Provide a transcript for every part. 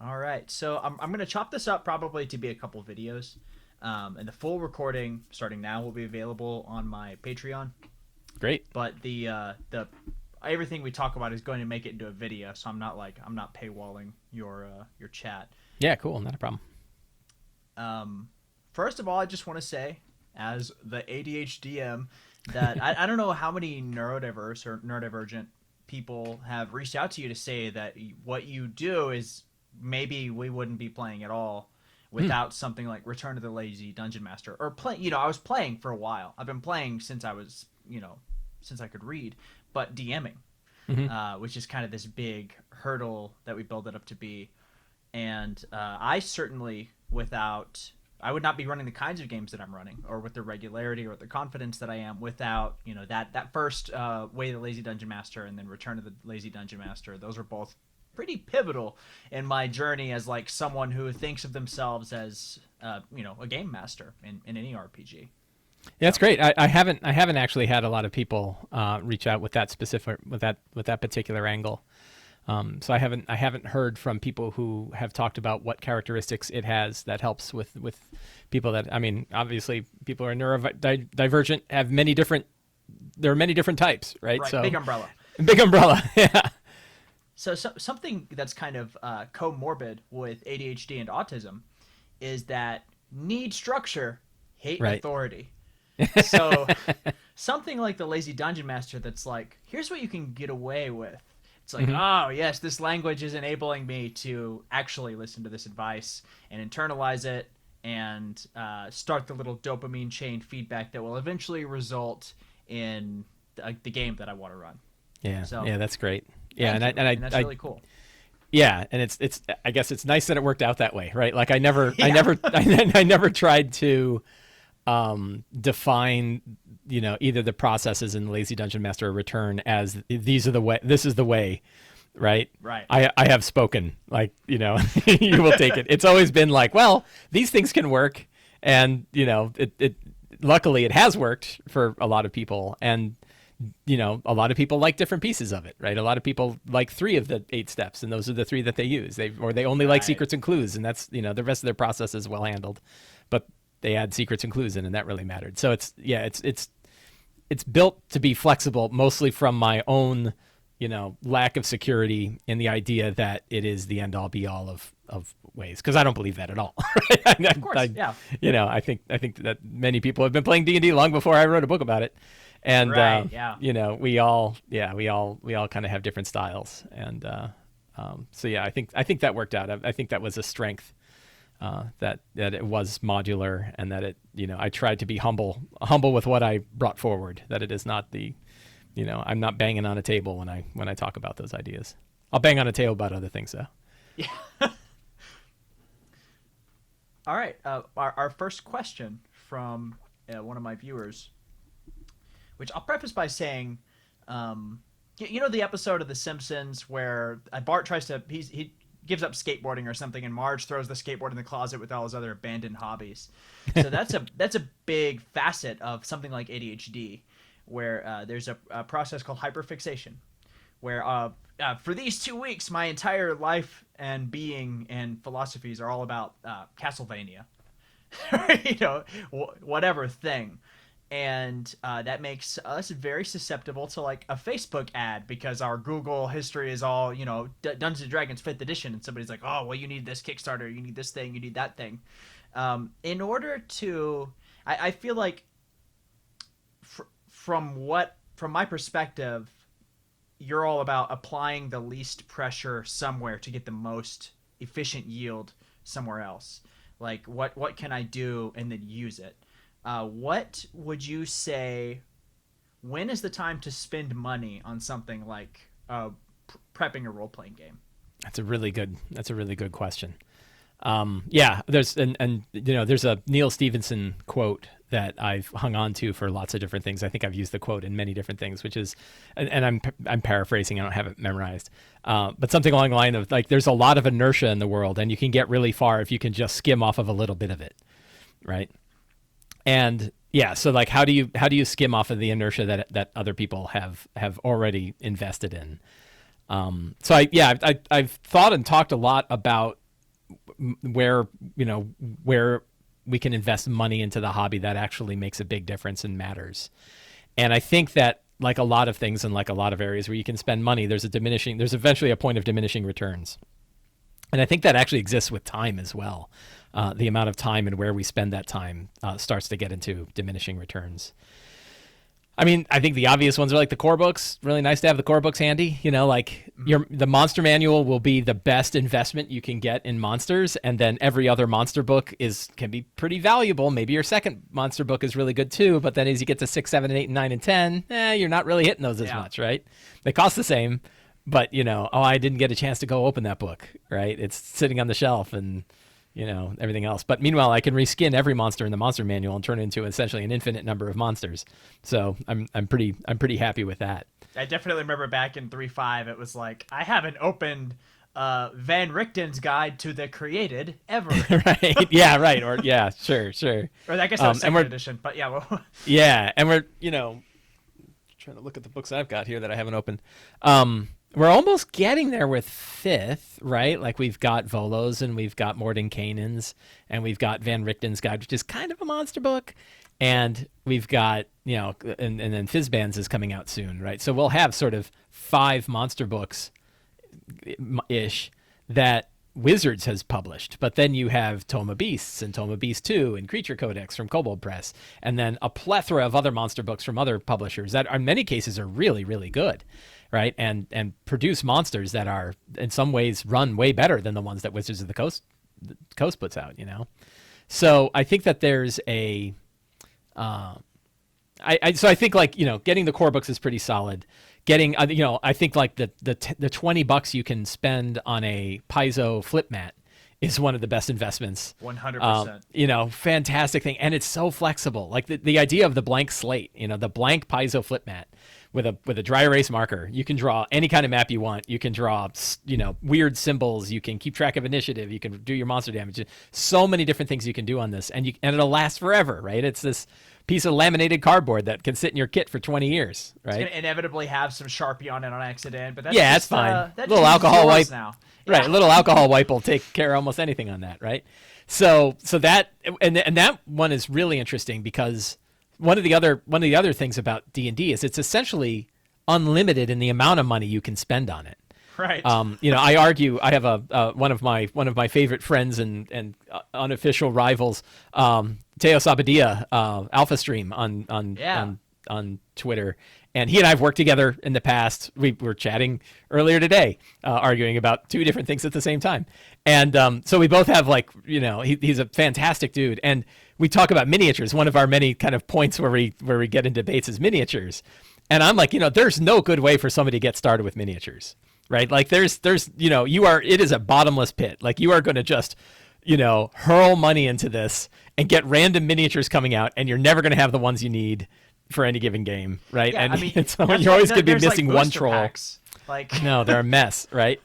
All right. So I'm going to chop this up probably to be a couple videos. And the full recording starting now will be available on my Patreon. Great. But the everything we talk about is going to make it into a video, so I'm not paywalling your chat. Yeah, cool. Not a problem. First of all, I just want to say, as the ADHDM, that I don't know how many neurodiverse or neurodivergent people have reached out to you to say that what you do is maybe we wouldn't be playing at all without something like Return to the Lazy Dungeon Master or play. I was playing for a while. I've been playing since I was since I could read, but DMing, which is kind of this big hurdle that we build it up to be. And I certainly, I would not be running the kinds of games that I'm running, or with the regularity or the confidence that I am, without that first Way of the Lazy Dungeon Master and then Return to the Lazy Dungeon Master. Those are both pretty pivotal in my journey as like someone who thinks of themselves as a game master in any RPG. Yeah, that's great. I haven't actually had a lot of people reach out with that particular angle. So I haven't heard from people who have talked about what characteristics it has that helps with people that, I mean, obviously people who are neurodivergent have there are many different types, right? Right, So big umbrella. Big umbrella. Yeah. So something that's kind of comorbid with ADHD and autism is that need structure, hate Right. authority. So something like the Lazy Dungeon Master that's like, here's what you can get away with. It's like, oh, yes, this language is enabling me to actually listen to this advice and internalize it and start the little dopamine chain feedback that will eventually result in the game that I want to run. Yeah. So, yeah, that's great. Yeah, and that's really cool. Yeah, and it's I guess it's nice that it worked out that way, right? Like I never tried to define either the processes in Lazy Dungeon Master or Return as this is the way, right? Right. I have spoken, like, you will take it. It's always been like, well, these things can work, and it luckily it has worked for a lot of people, and a lot of people like different pieces of it, right? A lot of people like 3 of the 8 steps, and those are the 3 that they use. They only like secrets and clues, and that's the rest of their process is well handled, but they add secrets and clues in, and that really mattered. So it's built to be flexible, mostly from my own lack of security in the idea that it is the end all be all of ways, because I don't believe that at all. Right? Of course, yeah. I think that many people have been playing D&D long before I wrote a book about it. And right, yeah. we all kind of have different styles, and so yeah, I think that worked out. I think that was a strength, that it was modular, and that it I tried to be humble with what I brought forward. That it is not I'm not banging on a table when I talk about those ideas. I'll bang on a table about other things though. Yeah. All right. Our first question from one of my viewers, which I'll preface by saying, the episode of The Simpsons where Bart tries to he gives up skateboarding or something, and Marge throws the skateboard in the closet with all his other abandoned hobbies. So that's a big facet of something like ADHD, where there's a process called hyperfixation, where for these 2 weeks my entire life and being and philosophies are all about Castlevania, whatever thing. And that makes us very susceptible to like a Facebook ad, because our Google history is all Dungeons and Dragons 5th edition, and somebody's like, oh well, you need this Kickstarter, you need this thing, you need that thing. In order to, I feel like from my perspective, you're all about applying the least pressure somewhere to get the most efficient yield somewhere else. Like what can I do, and then use it. What would you say, when is the time to spend money on something like prepping a role-playing game? That's a really good question. Yeah, there's there's a Neil Stephenson quote that I've hung on to for lots of different things. I think I've used the quote in many different things, which is, and I'm paraphrasing, I don't have it memorized, but something along the line of like, there's a lot of inertia in the world, and you can get really far if you can just skim off of a little bit of it, right? And yeah, so like, how do you skim off of the inertia that other people have already invested in? So I've thought and talked a lot about where where we can invest money into the hobby that actually makes a big difference and matters. And I think that, like a lot of things and like a lot of areas where you can spend money, there's eventually a point of diminishing returns. And I think that actually exists with time as well. The amount of time and where we spend that time starts to get into diminishing returns. I mean, I think the obvious ones are like the core books. Really nice to have the core books handy. Like the monster manual will be the best investment you can get in monsters, and then every other monster book can be pretty valuable. Maybe your second monster book is really good too, but then as you get to 6, 7, 8, and 9, and 10, you're not really hitting those as much, right? They cost the same, but I didn't get a chance to go open that book, right? It's sitting on the shelf and everything else. But meanwhile, I can reskin every monster in the monster manual and turn it into essentially an infinite number of monsters. So I'm pretty happy with that. I definitely remember back in 3.5, it was like, I haven't opened Van Richten's Guide to the Created ever. Right. Yeah. Right. Or yeah. Sure. Or I guess that was second edition. But yeah. Well. Yeah, and we're trying to look at the books I've got here that I haven't opened. We're almost getting there with 5th, right? Like we've got Volos and we've got Mordenkainen's and we've got Van Richten's Guide, which is kind of a monster book. And we've got, and then Fizban's is coming out soon, right? So we'll have sort of 5 monster books ish that Wizards has published. But then you have Toma Beasts and Toma Beast 2 and Creature Codex from Kobold Press. And then a plethora of other monster books from other publishers that in many cases are really, really good. Right, and produce monsters that are in some ways run way better than the ones that Wizards of the Coast puts out. So I think that there's a, so I think like getting the core books is pretty solid. Getting I think like the $20 you can spend on a Paizo flip mat is one of the best investments. 100%. Fantastic thing, and it's so flexible. Like the idea of the blank slate, the blank Paizo flip mat. With a dry erase marker, you can draw any kind of map you want. You can draw, weird symbols. You can keep track of initiative. You can do your monster damage. So many different things you can do on this, and it'll last forever, right? It's this piece of laminated cardboard that can sit in your kit for 20 years, right? It's gonna inevitably have some Sharpie on it on accident, but that's fine. Little alcohol wipe now, right? A little alcohol wipe will take care of almost anything on that, right? So that and that one is really interesting because. One of the other things about D&D is it's essentially unlimited in the amount of money you can spend on it. Right. I argue. I have one of my favorite friends and unofficial rivals, Teo Sabadia, Alpha Stream on Twitter, and he and I have worked together in the past. We were chatting earlier today, arguing about 2 different things at the same time, and so we both have he's a fantastic dude, and we talk about miniatures. One of our many kind of points where we get in debates is miniatures, and I'm like, there's no good way for somebody to get started with miniatures, right? Like there's it is a bottomless pit. Like you are going to just hurl money into this and get random miniatures coming out, and you're never going to have the ones you need for any given game, right? Yeah, and so you're always going to be missing one troll. Packs. No, they're a mess, right?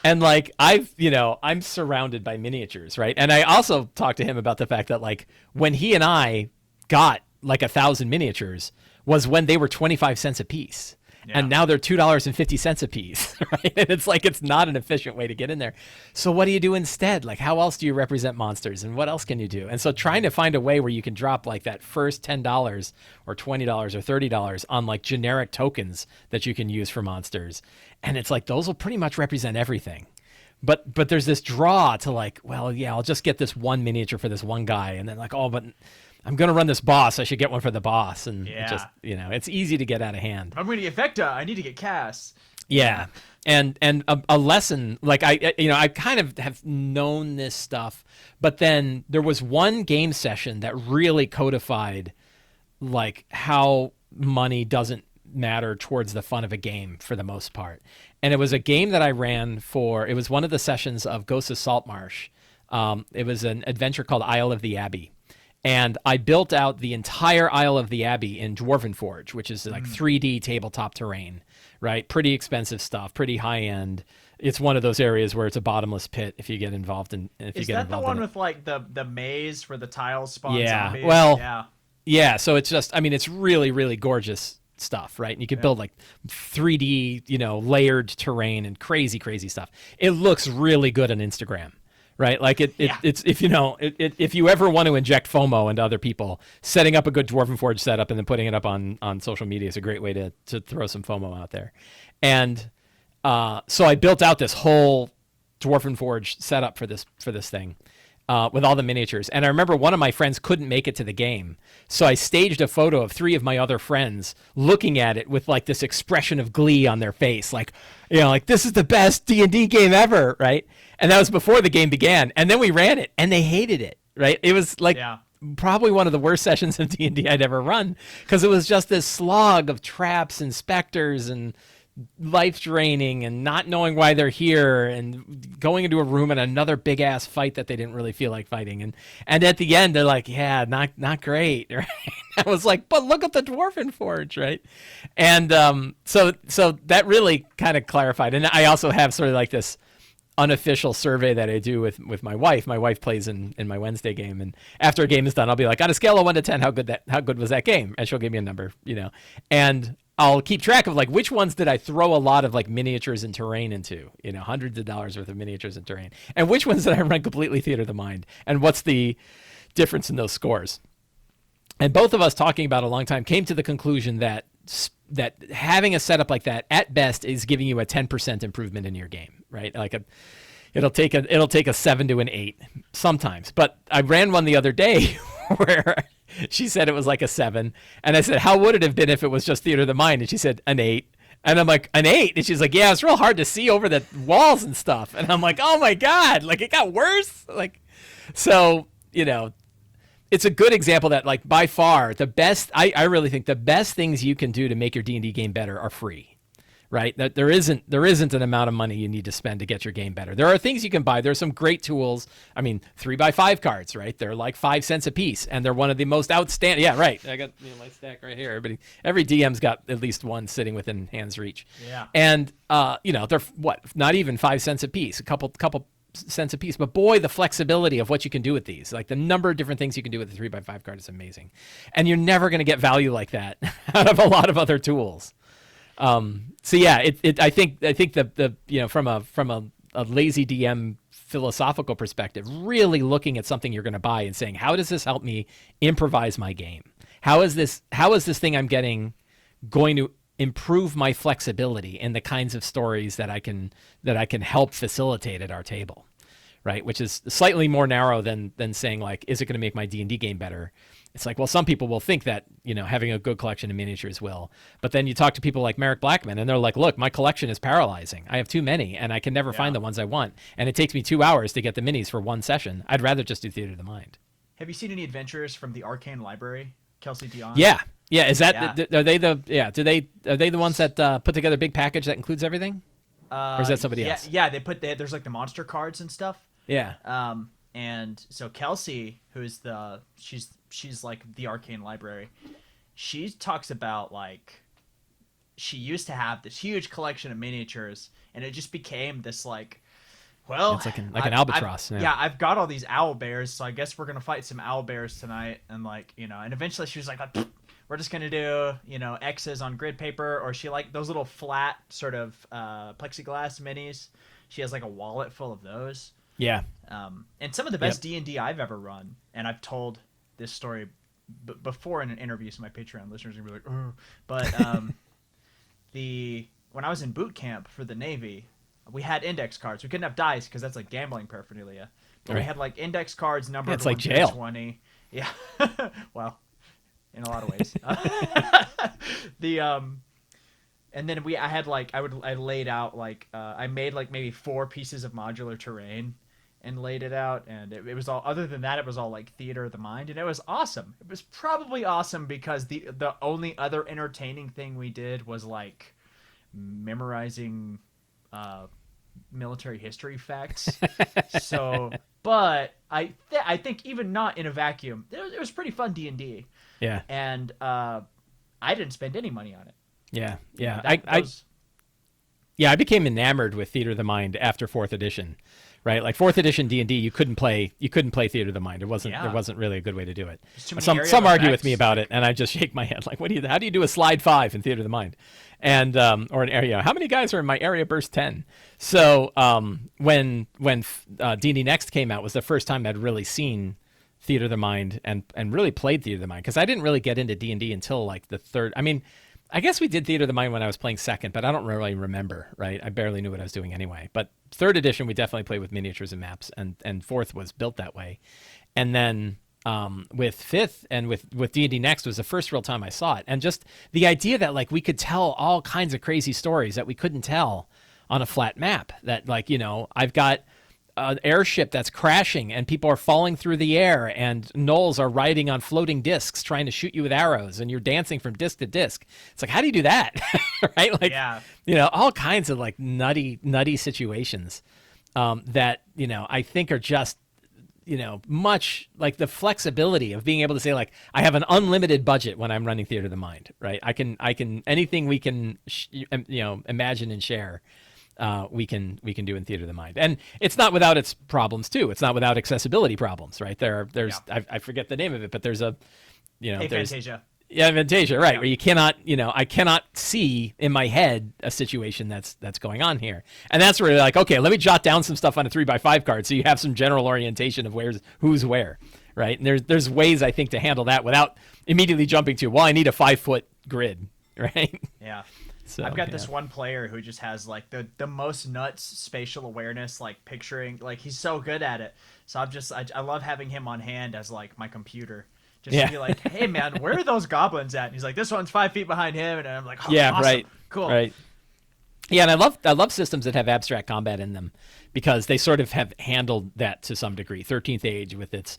And I'm surrounded by miniatures, right? And I also talked to him about the fact that when he and I got 1,000 miniatures was when they were 25 cents a piece. Yeah. And now they're $2.50 a piece, right? And it's not an efficient way to get in there. So what do you do instead? How else do you represent monsters, and what else can you do? And so trying to find a way where you can drop that first $10 or $20 or $30 on generic tokens that you can use for monsters, and it's those will pretty much represent everything. But there's this draw to I'll just get this one miniature for this one guy, and then but I'm going to run this boss. I should get one for the boss. And it just, it's easy to get out of hand. I'm going to get Vecta. I need to get Cass. Yeah. And a lesson, I kind of have known this stuff, but then there was one game session that really codified how money doesn't matter towards the fun of a game for the most part. And it was a game that I ran it was one of the sessions of Ghosts of Saltmarsh. It was an adventure called Isle of the Abbey. And I built out the entire Isle of the Abbey in Dwarven Forge, which is 3D tabletop terrain, right? Pretty expensive stuff, pretty high end. It's one of those areas where it's a bottomless pit if you get involved in. Is that the one with the maze where the tiles spawn? Yeah. Zombies? Well. Yeah. So it's just, it's really, really gorgeous stuff, right? And you can build 3D, layered terrain and crazy, crazy stuff. It looks really good on Instagram. right? Like Yeah. it's if if you ever want to inject FOMO into other people, setting up a good Dwarven Forge setup and then putting it up on social media is a great way to throw some FOMO out there. And so I built out this whole Dwarven Forge setup for this thing. With all the miniatures. And I remember one of my friends couldn't make it to the game. So I staged a photo of 3 of my other friends looking at it with like this expression of glee on their face. Like, like this is the best D&D game ever, right? And that was before the game began. And then we ran it and they hated it, right? It was like probably one of the worst sessions of D&D I'd ever run because it was just this slog of traps and specters and life draining and not knowing why they're here and going into a room and another big ass fight that they didn't really feel like fighting and at the end they're like, yeah, not great, right? I was like, but look at the Dwarven Forge, right? And so that really kind of clarified. And I also have sort of like this unofficial survey that I do with my wife. My wife plays in my Wednesday game, and after a game is done, I'll be like, on a scale of 1 to 10, how good was that game? And she'll give me a number, and I'll keep track of like which ones did I throw a lot of like miniatures and terrain into, hundreds of dollars worth of miniatures and terrain, and which ones did I run completely theater of the mind, and what's the difference in those scores. And both of us, talking about a long time, came to the conclusion that having a setup like that at best is giving you a 10% improvement in your game, right? Like it'll take a 7 to an 8 sometimes. But I ran one the other day where she said it was like a 7, and I said, how would it have been if it was just theater of the mind? And she said an 8. And I'm like, an 8? And she's like, yeah, it's real hard to see over the walls and stuff. And I'm like, oh my God, like it got worse. Like, so, it's a good example that like by far the best, I really think the best things you can do to make your D&D game better are free, right? That there isn't an amount of money you need to spend to get your game better. There are things you can buy. There's some great tools. I mean, 3x5 cards, right? They're like 5 cents a piece, and they're one of the most outstanding. Yeah, right. I got my stack right here. Every DM's got at least one sitting within hand's reach. Yeah. And they're not even 5 cents a piece. A couple cents a piece, but boy, the flexibility of what you can do with these, like the number of different things you can do with the 3x5 card is amazing, and you're never going to get value like that out of a lot of other tools. So yeah, I think the from a lazy DM philosophical perspective, really looking at something you're going to buy and saying, how does this help me improvise my game? How is this thing I'm getting going to improve my flexibility in the kinds of stories that I can help facilitate at our table, right? Which is slightly more narrow than saying like, is it going to make my D&D game better? It's like, well, some people will think that, having a good collection of miniatures will, but then you talk to people like Merrick Blackman and they're like, look, my collection is paralyzing. I have too many and I can never find the ones I want. And it takes me 2 hours to get the minis for one session. I'd rather just do theater of the mind. Have you seen any adventures from the Arcane Library, Kelsey Dion? Yeah. Yeah, is that are they the ones that put together a big package that includes everything? Or is that somebody else? Yeah, there's like the monster cards and stuff. Yeah. And so Kelsey, who's she's like the Arcane Library, she talks about like she used to have this huge collection of miniatures, and it just became this like, well, it's like an albatross. I've got all these owl bears, so I guess we're gonna fight some owl bears tonight, and like and eventually she was like, we're just gonna do X's on grid paper, or she like those little flat sort of plexiglass minis. She has like a wallet full of those. Yeah. And some of the best D&D I've ever run, and I've told this story before in an interview, so my Patreon listeners are gonna be like, oh, but when I was in boot camp for the Navy, we had index cards. We couldn't have dice because that's like gambling paraphernalia. But we had like index cards numbered. It's like jail. 20. Yeah. Well, in a lot of ways. And then I laid out like I made like maybe 4 pieces of modular terrain and laid it out, and it was all, other than that, it was all like theater of the mind, and it was awesome. It was probably awesome because the only other entertaining thing we did was like memorizing military history facts. So, but I think even not in a vacuum, it was pretty fun D&D. Yeah. And I didn't spend any money on it. Yeah. Yeah, I became enamored with Theater of the Mind after 4th edition, right? Like 4th edition D&D, you couldn't play Theater of the Mind. There wasn't really a good way to do it. There's too many Some area some argue with effects. me about it, and I just shake my head like, how do you do a slide 5 in Theater of the Mind? And or an area. How many guys are in my area burst 10? So when D&D Next came out was the first time I'd really seen Theater of the Mind and really played Theater of the Mind, because I didn't really get into D&D until like the third. I mean, I guess we did Theater of the Mind when I was playing second, but I don't really remember, right? I barely knew what I was doing anyway. But 3rd edition, we definitely played with miniatures and maps, and 4th was built that way. And then with 5th and with D&D Next was the first real time I saw it. And just the idea that like we could tell all kinds of crazy stories that we couldn't tell on a flat map. That like, I've got an airship that's crashing and people are falling through the air and gnolls are riding on floating discs trying to shoot you with arrows and you're dancing from disc to disc. It's like, how do you do that? Right? Like, all kinds of like nutty situations that, I think are just, much like the flexibility of being able to say like, I have an unlimited budget when I'm running Theater of the Mind, right? I can anything we can, imagine and share. We can do in Theater of the Mind, and it's not without its problems too. It's not without accessibility problems, right? There's I forget the name of it, but there's a there's Aphantasia. Yeah, Aphantasia, right? Where you cannot I cannot see in my head a situation that's going on here, and that's where you're like, okay, let me jot down some stuff on a 3x5 card so you have some general orientation of who's where, right? And there's ways I think to handle that without immediately jumping to, well, I need a 5-foot grid, right? Yeah. So, I've got this one player who just has like the most nuts spatial awareness, like picturing, like he's so good at it. So I love having him on hand as like my computer, just to be like, hey man, where are those goblins at? And he's like, this one's 5 feet behind him, and I'm like, oh, awesome. Right, cool, right. Yeah, and I love systems that have abstract combat in them, because they sort of have handled that to some degree. 13th Age with its,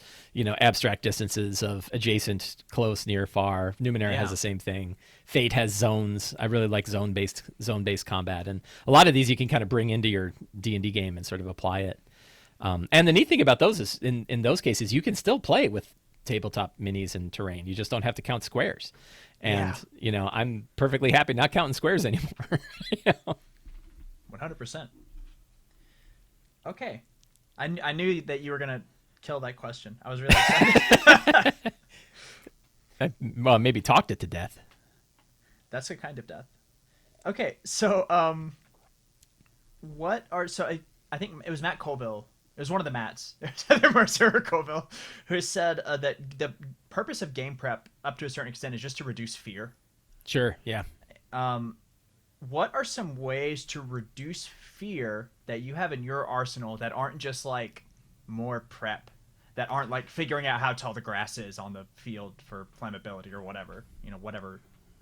abstract distances of adjacent, close, near, far. Numenera has the same thing. Fate has zones. I really like zone-based combat, and a lot of these you can kind of bring into your D&D game and sort of apply it. And the neat thing about those is, in those cases, you can still play with tabletop minis and terrain. You just don't have to count squares. And, I'm perfectly happy not counting squares anymore. 100%. Okay. I knew that you were going to kill that question. I was really excited. Well, maybe talked it to death. That's a kind of death. Okay, so I think it was Matt Colville. It was one of the Matts, either Mercer or Colville, who said that the purpose of game prep, up to a certain extent, is just to reduce fear. Sure, yeah. What are some ways to reduce fear that you have in your arsenal that aren't just like more prep, that aren't like figuring out how tall the grass is on the field for flammability or whatever, whatever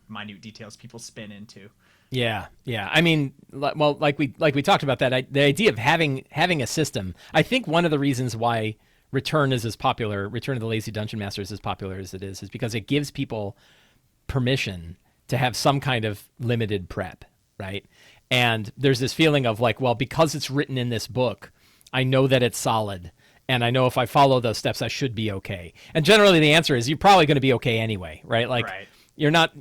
minute details people spin into? Yeah. I mean, well, like we talked about that, the idea of having a system. I think one of the reasons why Return is as popular, Return of the Lazy Dungeon Master is as popular as it is because it gives people permission to have some kind of limited prep, right? And there's this feeling of like, well, because it's written in this book, I know that it's solid, and I know if I follow those steps, I should be okay. And generally, the answer is you're probably going to be okay anyway, right? Like, You're not,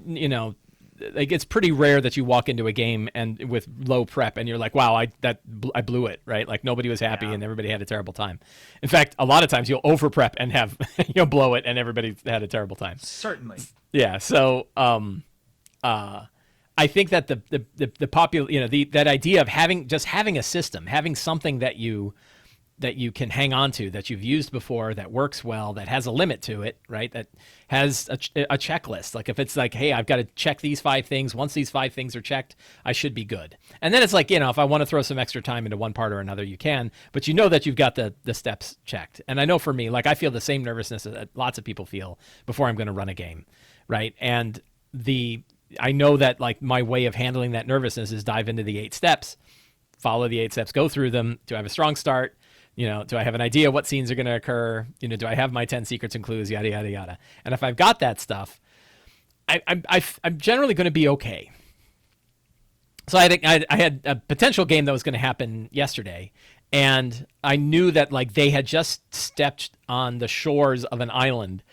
like it's pretty rare that you walk into a game and with low prep and you're like, wow, I blew it, right? Like nobody was happy and everybody had a terrible time. In fact, a lot of times you'll over prep and have you'll blow it and everybody had a terrible time. Certainly. Yeah. So I think that the popular, that idea of having a system, having something that you can hang on to, that you've used before, that works well, that has a limit to it, right? That has a checklist. Like if it's like, hey, I've got to check these 5 things. Once these 5 things are checked, I should be good. And then it's like, if I want to throw some extra time into one part or another, you can, but you know that you've got the steps checked. And I know for me, like I feel the same nervousness that lots of people feel before I'm going to run a game, right? And I know that like my way of handling that nervousness is dive into the 8 steps, follow the 8 steps, go through them. Do I have a strong start? Do I have an idea what scenes are going to occur? Do I have my 10 secrets and clues? Yada, yada, yada. And if I've got that stuff, I'm generally going to be okay. So I think I had a potential game that was going to happen yesterday, and I knew that like they had just stepped on the shores of an island,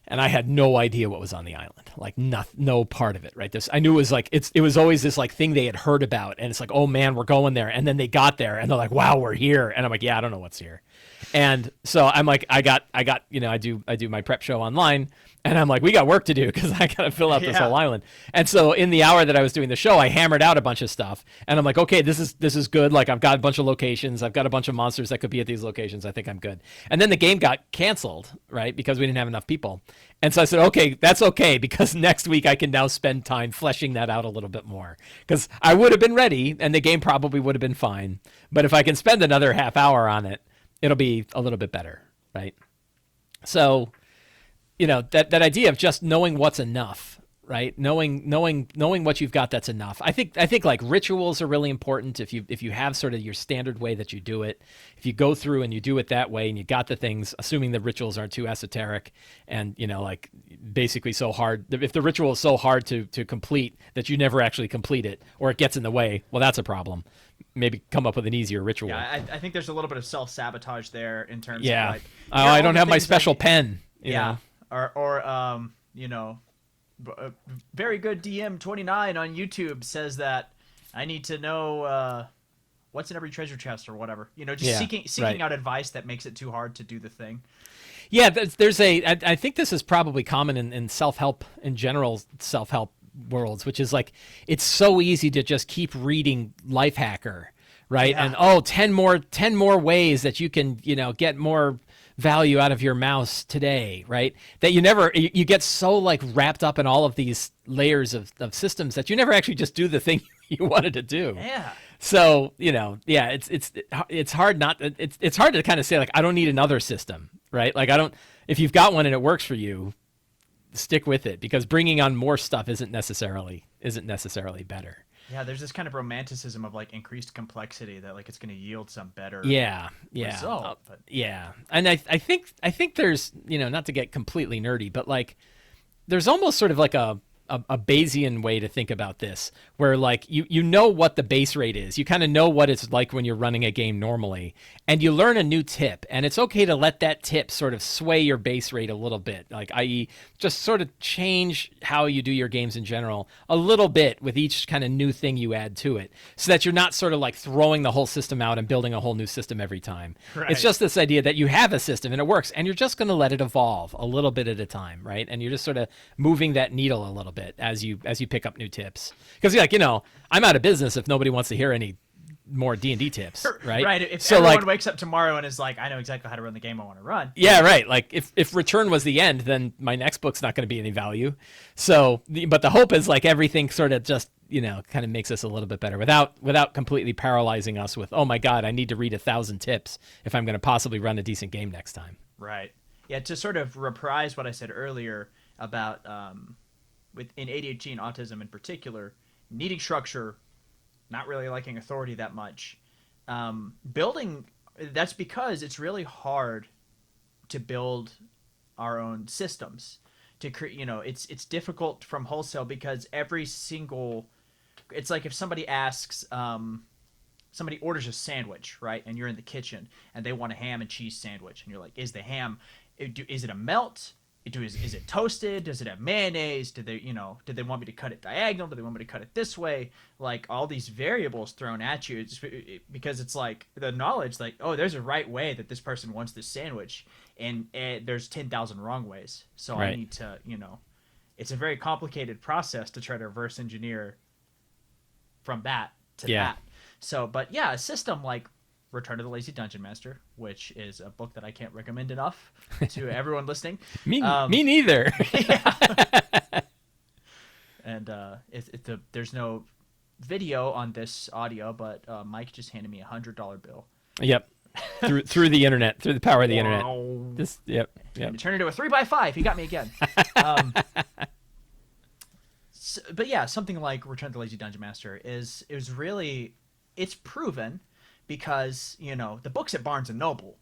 and I had no idea what was on the island, like no part of it, right? I knew it was like it was always this like thing they had heard about, and it's like, oh man, we're going there, and then they got there, and they're like, wow, we're here, and I'm like, yeah, I don't know what's here, and so I'm like, I got, I do my prep show online, and I'm like, we got work to do because I got to fill out this whole island, and so in the hour that I was doing the show, I hammered out a bunch of stuff, and I'm like, okay, this is good, like I've got a bunch of locations, I've got a bunch of monsters that could be at these locations, I think I'm good, and then the game got canceled, right, because we didn't have enough people. And so I said, okay, that's okay, because next week I can now spend time fleshing that out a little bit more. Because I would have been ready, and the game probably would have been fine. But if I can spend another half hour on it, it'll be a little bit better, right? So, that idea of just knowing what's enough, right? Knowing what you've got that's enough. I think like rituals are really important. If you have sort of your standard way that you do it, if you go through and you do it that way and you got the things, assuming the rituals aren't too esoteric and like basically so hard. If the ritual is so hard to complete that you never actually complete it, or it gets in the way, well, that's a problem. Maybe come up with an easier ritual. Yeah, I think there's a little bit of self-sabotage there in terms of like, I don't have my special pen. Yeah, or very good DM29 on YouTube says that I need to know what's in every treasure chest or whatever. Seeking out advice that makes it too hard to do the thing. Yeah, I think this is probably common in self-help, in general self-help worlds, which is like, it's so easy to just keep reading Life Hacker, right? Yeah. And 10 more ways that you can, get more value out of your mouse today, right? That you get so like wrapped up in all of these layers of systems that you never actually just do the thing you wanted to do. Yeah. So, it's hard it's hard to kind of say like, I don't need another system, right? Like if you've got one and it works for you, stick with it, because bringing on more stuff isn't necessarily better. Yeah, there's this kind of romanticism of like increased complexity that like it's going to yield some better result. Yeah, and I think there's, not to get completely nerdy, but like there's almost sort of like a Bayesian way to think about this, where like you know what the base rate is, you kind of know what it's like when you're running a game normally, and you learn a new tip, and it's okay to let that tip sort of sway your base rate a little bit, like i.e. just sort of change how you do your games in general a little bit with each kind of new thing you add to it, so that you're not sort of like throwing the whole system out and building a whole new system every time. Right. It's just this idea that you have a system and it works, and you're just going to let it evolve a little bit at a time, right? And you're just sort of moving that needle a little bit as you pick up new tips, because I'm out of business if nobody wants to hear any more D&D tips, right? Right. If everyone wakes up tomorrow and is like, I know exactly how to run the game I want to run. Yeah, right. Like if Return was the end, then my next book's not going to be any value. So, but the hope is like everything sort of just kind of makes us a little bit better without completely paralyzing us with, oh my God, I need to read 1,000 tips if I'm going to possibly run a decent game next time. Right. Yeah. To sort of reprise what I said earlier about in ADHD and autism in particular, needing structure, not really liking authority that much. That's because it's really hard to build our own systems. To create, it's difficult from wholesale, because it's like if somebody asks, somebody orders a sandwich, right? And you're in the kitchen and they want a ham and cheese sandwich, and you're like, is the ham, is it a melt? Is it toasted? Does it have mayonnaise? Did they want me to cut it diagonal? Do they want me to cut it this way? Like all these variables thrown at you, because it's like the knowledge, like, oh, there's a right way that this person wants this sandwich, and there's 10,000 wrong ways. So right. I need to, it's a very complicated process to try to reverse engineer from that to that. So, but yeah, a system like Return to the Lazy Dungeon Master, which is a book that I can't recommend enough to everyone listening. Me neither. And there's no video on this audio, but Mike just handed me $100 bill. Yep. through the internet, through the power of the internet. Yep. And it turned into a 3x5. He got me again. But yeah, something like Return to the Lazy Dungeon Master is really, it's proven. Because the book's at Barnes and Noble,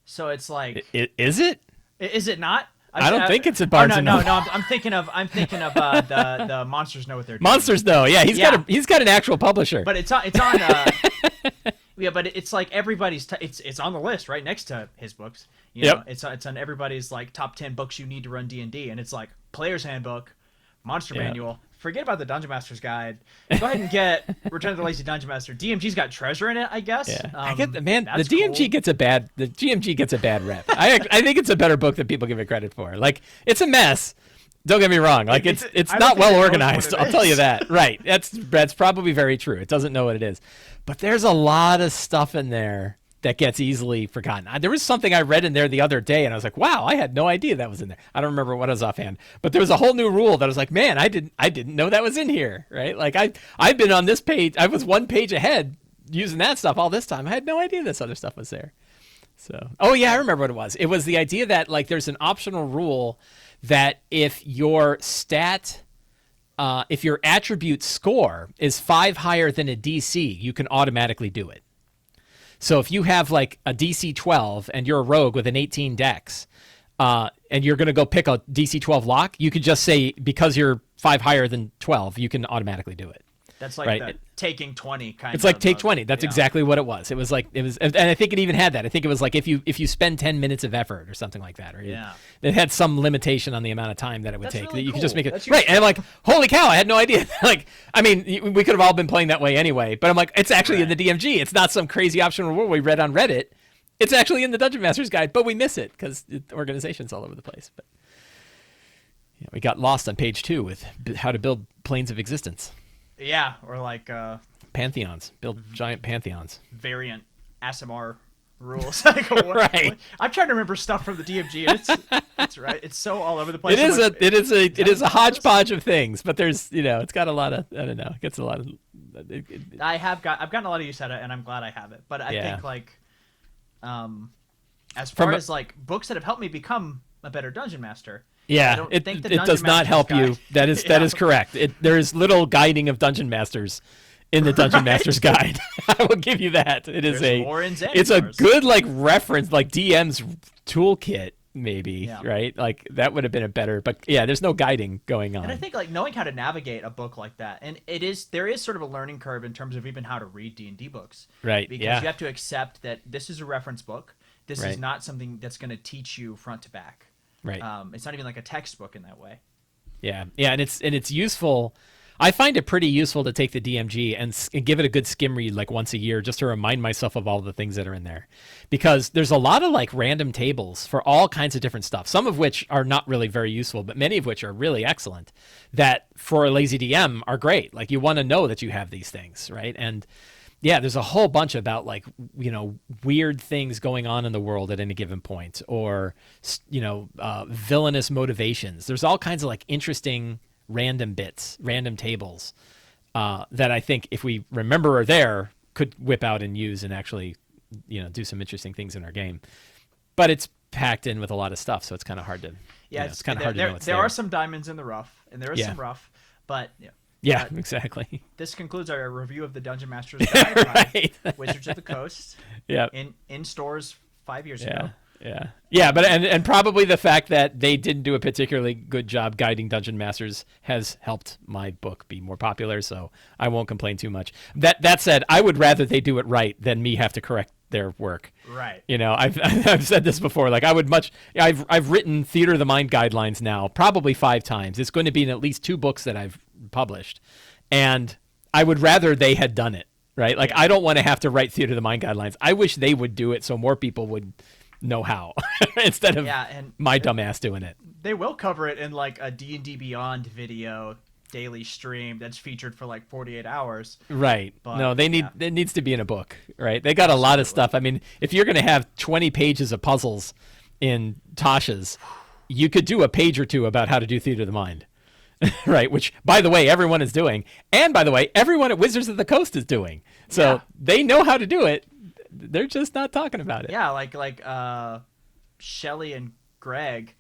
so it's like, is it? Is it not? I don't think it's at Barnes and Noble. No. I'm thinking of the Monsters Know What They're Doing. Monsters Know, yeah. He's got an actual publisher, but it's on Yeah, but it's like everybody's. It's on the list right next to his books. You Yep. know, it's on everybody's like top 10 books you need to run D&D, and it's like Player's Handbook, Monster Yeah. Manual. Forget about the Dungeon Master's Guide. Go ahead and get Return of the Lazy Dungeon Master. DMG's got treasure in it, I guess. Yeah, I get the man. The That's DMG cool. gets a bad. The GMG gets a bad rep. I think it's a better book than people give it credit for. Like it's a mess. Don't get me wrong. Like it's I don't not think well it knows organized. what it I'll tell you is. that. Right. That's probably very true. It doesn't know what it is. But there's a lot of stuff in there that gets easily forgotten. There was something I read in there the other day, and I was like, "Wow, I had no idea that was in there." I don't remember what it was offhand, but there was a whole new rule that I was like, "Man, I didn't know that was in here." Right? Like I've been on this page. I was one page ahead using that stuff all this time. I had no idea this other stuff was there. So, oh yeah, I remember what it was. It was the idea that like there's an optional rule that if your if your attribute score is 5 higher than a DC, you can automatically do it. So if you have like a DC 12 and you're a rogue with an 18 dex, and you're going to go pick a DC 12 lock, you could just say because you're 5 higher than 12, you can automatically do it. That's like right? the taking 20 kind of. It's like take 20. That's yeah. exactly what it was. It was like and I think it even had that. I think it was like if you spend 10 minutes of effort or something like that, or Yeah. it had some limitation on the amount of time that it would That's take. really That you could cool. just make it That's right. useful. And I'm like, holy cow, I had no idea. Like, I mean, we could have all been playing that way anyway. But I'm like, it's actually in the DMG. It's not some crazy optional rule we read on Reddit. It's actually in the Dungeon Master's Guide, but we miss it because organization's all over the place. But yeah, we got lost on page 2 with how to build planes of existence. Yeah, or like Pantheons. Build giant pantheons. variant ASMR rules. Like, Right. I'm trying to remember stuff from the DMG. And it's right. It's so all over the place. It is a hodgepodge of things, but there's it's got a lot of I don't know. It gets a lot of. I've gotten a lot of use out of it, and I'm glad I have it. But I think like, as far as like books that have helped me become a better dungeon master. I Yeah, don't it think the does Dungeon not Master's help you. Guide- That is correct. There is little guiding of dungeon masters in the Dungeon Master's Guide. I will give you that. It is There's more ins and it's a outs. good like reference, like DM's toolkit maybe, Yeah. right? Like that would have been a better. But yeah, there's no guiding going on. And I think like knowing how to navigate a book like that, and there is sort of a learning curve in terms of even how to read D&D books, Right, Because yeah. you have to accept that this is a reference book. This Right. is not something that's going to teach you front to back. Right. It's not even like a textbook in that way. Yeah, and it's useful. I find it pretty useful to take the DMG and give it a good skim read like once a year just to remind myself of all the things that are in there, because there's a lot of like random tables for all kinds of different stuff. Some of which are not really very useful, but many of which are really excellent. That for a lazy DM are great. Like you want to know that you have these things, right? And yeah, there's a whole bunch about like weird things going on in the world at any given point, or villainous motivations. There's all kinds of like interesting random bits, random tables that I think if we remember are there could whip out and use and actually do some interesting things in our game. But it's packed in with a lot of stuff, so it's kind of hard to it's kind of hard to know what's there there. are some diamonds in the rough, and there is some rough, but yeah, exactly. This concludes our review of the Dungeon Master's Guide by Right. Wizards of the Coast. Yeah. In stores 5 years ago. Yeah, but and probably the fact that they didn't do a particularly good job guiding dungeon masters has helped my book be more popular, so I won't complain too much. That said, I would rather they do it right than me have to correct their work. Right. I've said this before. Like I've written Theater of the Mind guidelines now probably 5 times. It's going to be in at least 2 books that I've published, and I would rather they had done it right. Like I don't want to have to write Theater of the Mind guidelines. I wish they would do it so more people would know how instead of and my dumbass doing it. They will cover it in like a D&D Beyond video daily stream that's featured for like 48 hours. Right. But, no, it needs to be in a book, right? They got a lot of stuff. I mean, if you're going to have 20 pages of puzzles in Tasha's, you could do a page or 2 about how to do Theater of the Mind. Right, which by the way everyone is doing, and by the way everyone at Wizards of the Coast is doing. So they know how to do it. They're just not talking about it. Yeah, like Shelly and Greg,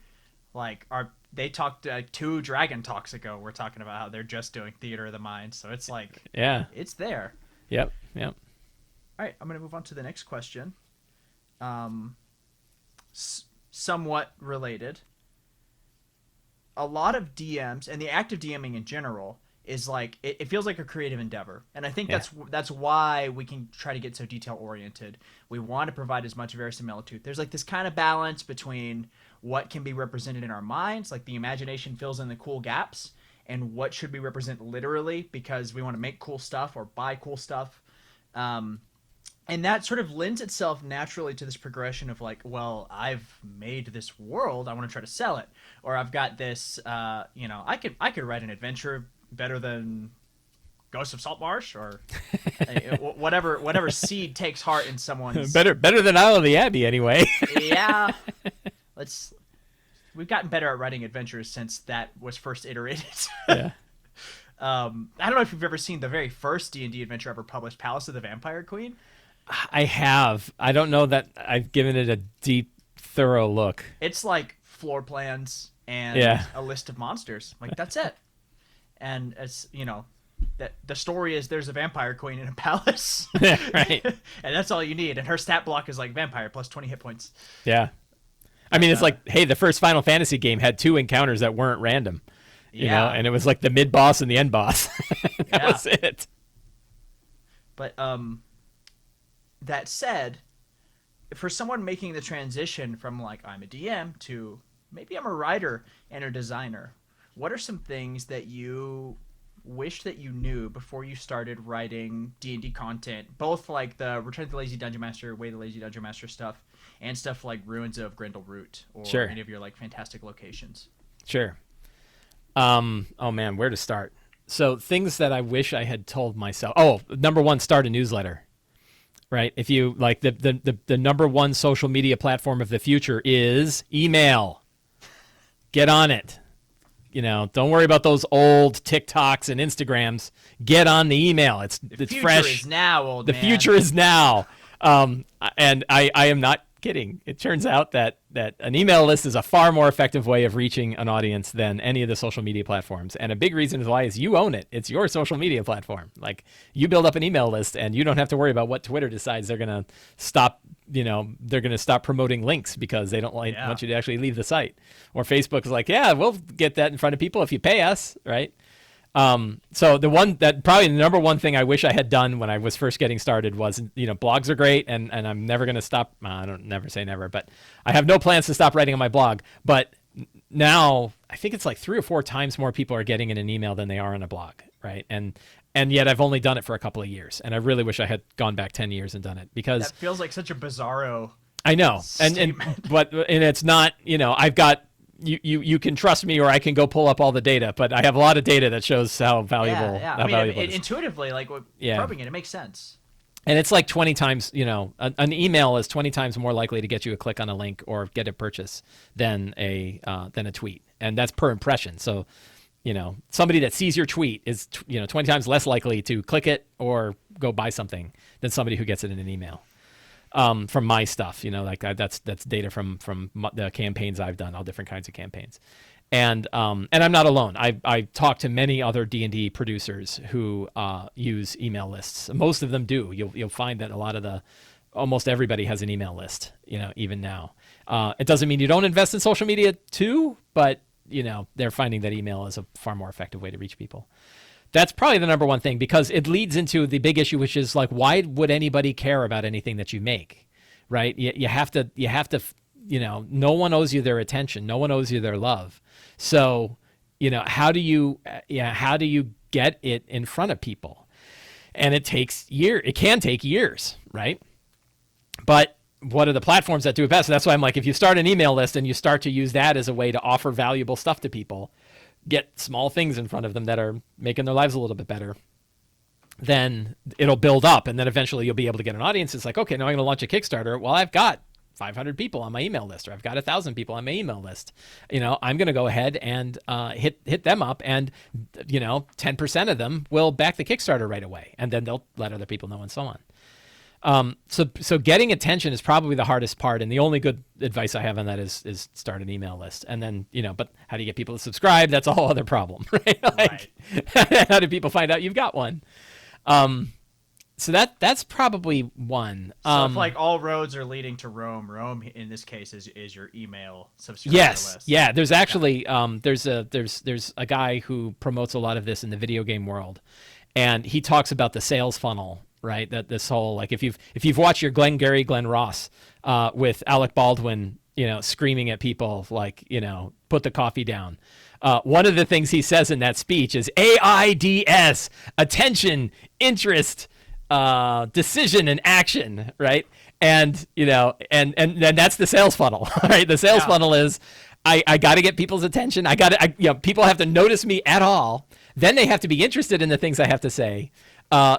they talked 2 Dragon Talks ago. We're talking about how they're just doing Theater of the Mind. So it's like it's there. Yep. All right, I'm gonna move on to the next question. Somewhat related. A lot of DMs and the act of DMing in general is like it feels like a creative endeavor, and I think Yeah. that's why we can try to get so detail oriented. We want to provide as much verisimilitude. There's like this kind of balance between what can be represented in our minds, like the imagination fills in the cool gaps, and what should we represent literally because we want to make cool stuff or buy cool stuff. And that sort of lends itself naturally to this progression of like, well, I've made this world, I want to try to sell it, or I've got this, I could write an adventure better than Ghost of Saltmarsh, or whatever seed takes heart in someone's. better than Isle of the Abbey anyway. Yeah, we've gotten better at writing adventures since that was first iterated. Yeah. I don't know if you've ever seen the very first D&D adventure ever published, Palace of the Vampire Queen. I have. I don't know that I've given it a deep, thorough look. It's like floor plans and a list of monsters. Like, that's it. And it's, that the story is there's a vampire queen in a palace. Right. And that's all you need. And her stat block is like vampire plus 20 hit points. Yeah. I mean, it's like, hey, the first Final Fantasy game had 2 encounters that weren't random. You know, and it was like the mid boss and the end boss. That was it. But that said, for someone making the transition from like I'm a DM to maybe I'm a writer and a designer, what are some things that you wish that you knew before you started writing D&D content, both like the Return of the Lazy Dungeon Master, Way of the Lazy Dungeon Master stuff, and stuff like Ruins of Grendel Root, or any of your like fantastic locations? Sure. Oh man, where to start? So things that I wish I had told myself. Oh, number one, start a newsletter. Right? If you like the number one social media platform of the future is email. Get on it. Don't worry about those old TikToks and Instagrams. Get on the email. It's fresh. The future is now, old man. The future is now. And I am not kidding. It turns out that an email list is a far more effective way of reaching an audience than any of the social media platforms. And a big reason why is you own it. It's your social media platform. Like, you build up an email list and you don't have to worry about what Twitter decides they're going to stop, they're going to stop promoting links because they don't want you to actually leave the site. Or Facebook is like, yeah, we'll get that in front of people if you pay us, right? So probably the number one thing I wish I had done when I was first getting started was, blogs are great and I'm never going to stop. I don't never say never, but I have no plans to stop writing on my blog. But now I think it's like 3 or 4 times more people are getting in an email than they are in a blog. Right. And yet I've only done it for a couple of years, and I really wish I had gone back 10 years and done it, because that feels like such a bizarro. I know. And it's not, I've got, you can trust me, or I can go pull up all the data, but I have a lot of data that shows how valuable. Yeah. Valuable it is. Intuitively, like probing it makes sense. And it's like 20 times, an email is 20 times more likely to get you a click on a link or get a purchase than a tweet, and that's per impression. So, somebody that sees your tweet is 20 times less likely to click it or go buy something than somebody who gets it in an email. From my stuff, that's data from the campaigns I've done, all different kinds of campaigns, and I'm not alone. I talked to many other D&D producers who use email lists. Most of them do. You'll find that almost everybody has an email list. Even now, it doesn't mean you don't invest in social media too, but they're finding that email is a far more effective way to reach people. That's probably the number one thing, because it leads into the big issue, which is like, why would anybody care about anything that you make, right? You have to, no one owes you their attention. No one owes you their love. So, how do you get it in front of people? And it can take years, right? But what are the platforms that do it best? So that's why I'm like, if you start an email list and you start to use that as a way to offer valuable stuff to people, get small things in front of them that are making their lives a little bit better, then it'll build up, and then eventually you'll be able to get an audience. It's like, okay, now I'm going to launch a Kickstarter. Well, I've got 500 people on my email list, or I've got 1,000 people on my email list. I'm going to go ahead and hit them up, and 10% of them will back the Kickstarter right away, and then they'll let other people know, and so on. So getting attention is probably the hardest part, and the only good advice I have on that is start an email list. And then, but how do you get people to subscribe? That's a whole other problem, right? How do people find out you've got one? So that's probably one. So if like all roads are leading to Rome, Rome in this case is your email subscriber Yes, list. yeah. There's actually there's a guy who promotes a lot of this in the video game world, and he talks about the sales funnel, right? That this whole, like, if you've watched your Glenn Ross with Alec Baldwin, screaming at people like, put the coffee down. One of the things he says in that speech is AIDS, attention, interest, decision, and action, right? And and then that's the sales funnel, right? The sales funnel is, I got to get people's attention. People have to notice me at all. Then they have to be interested in the things I have to say.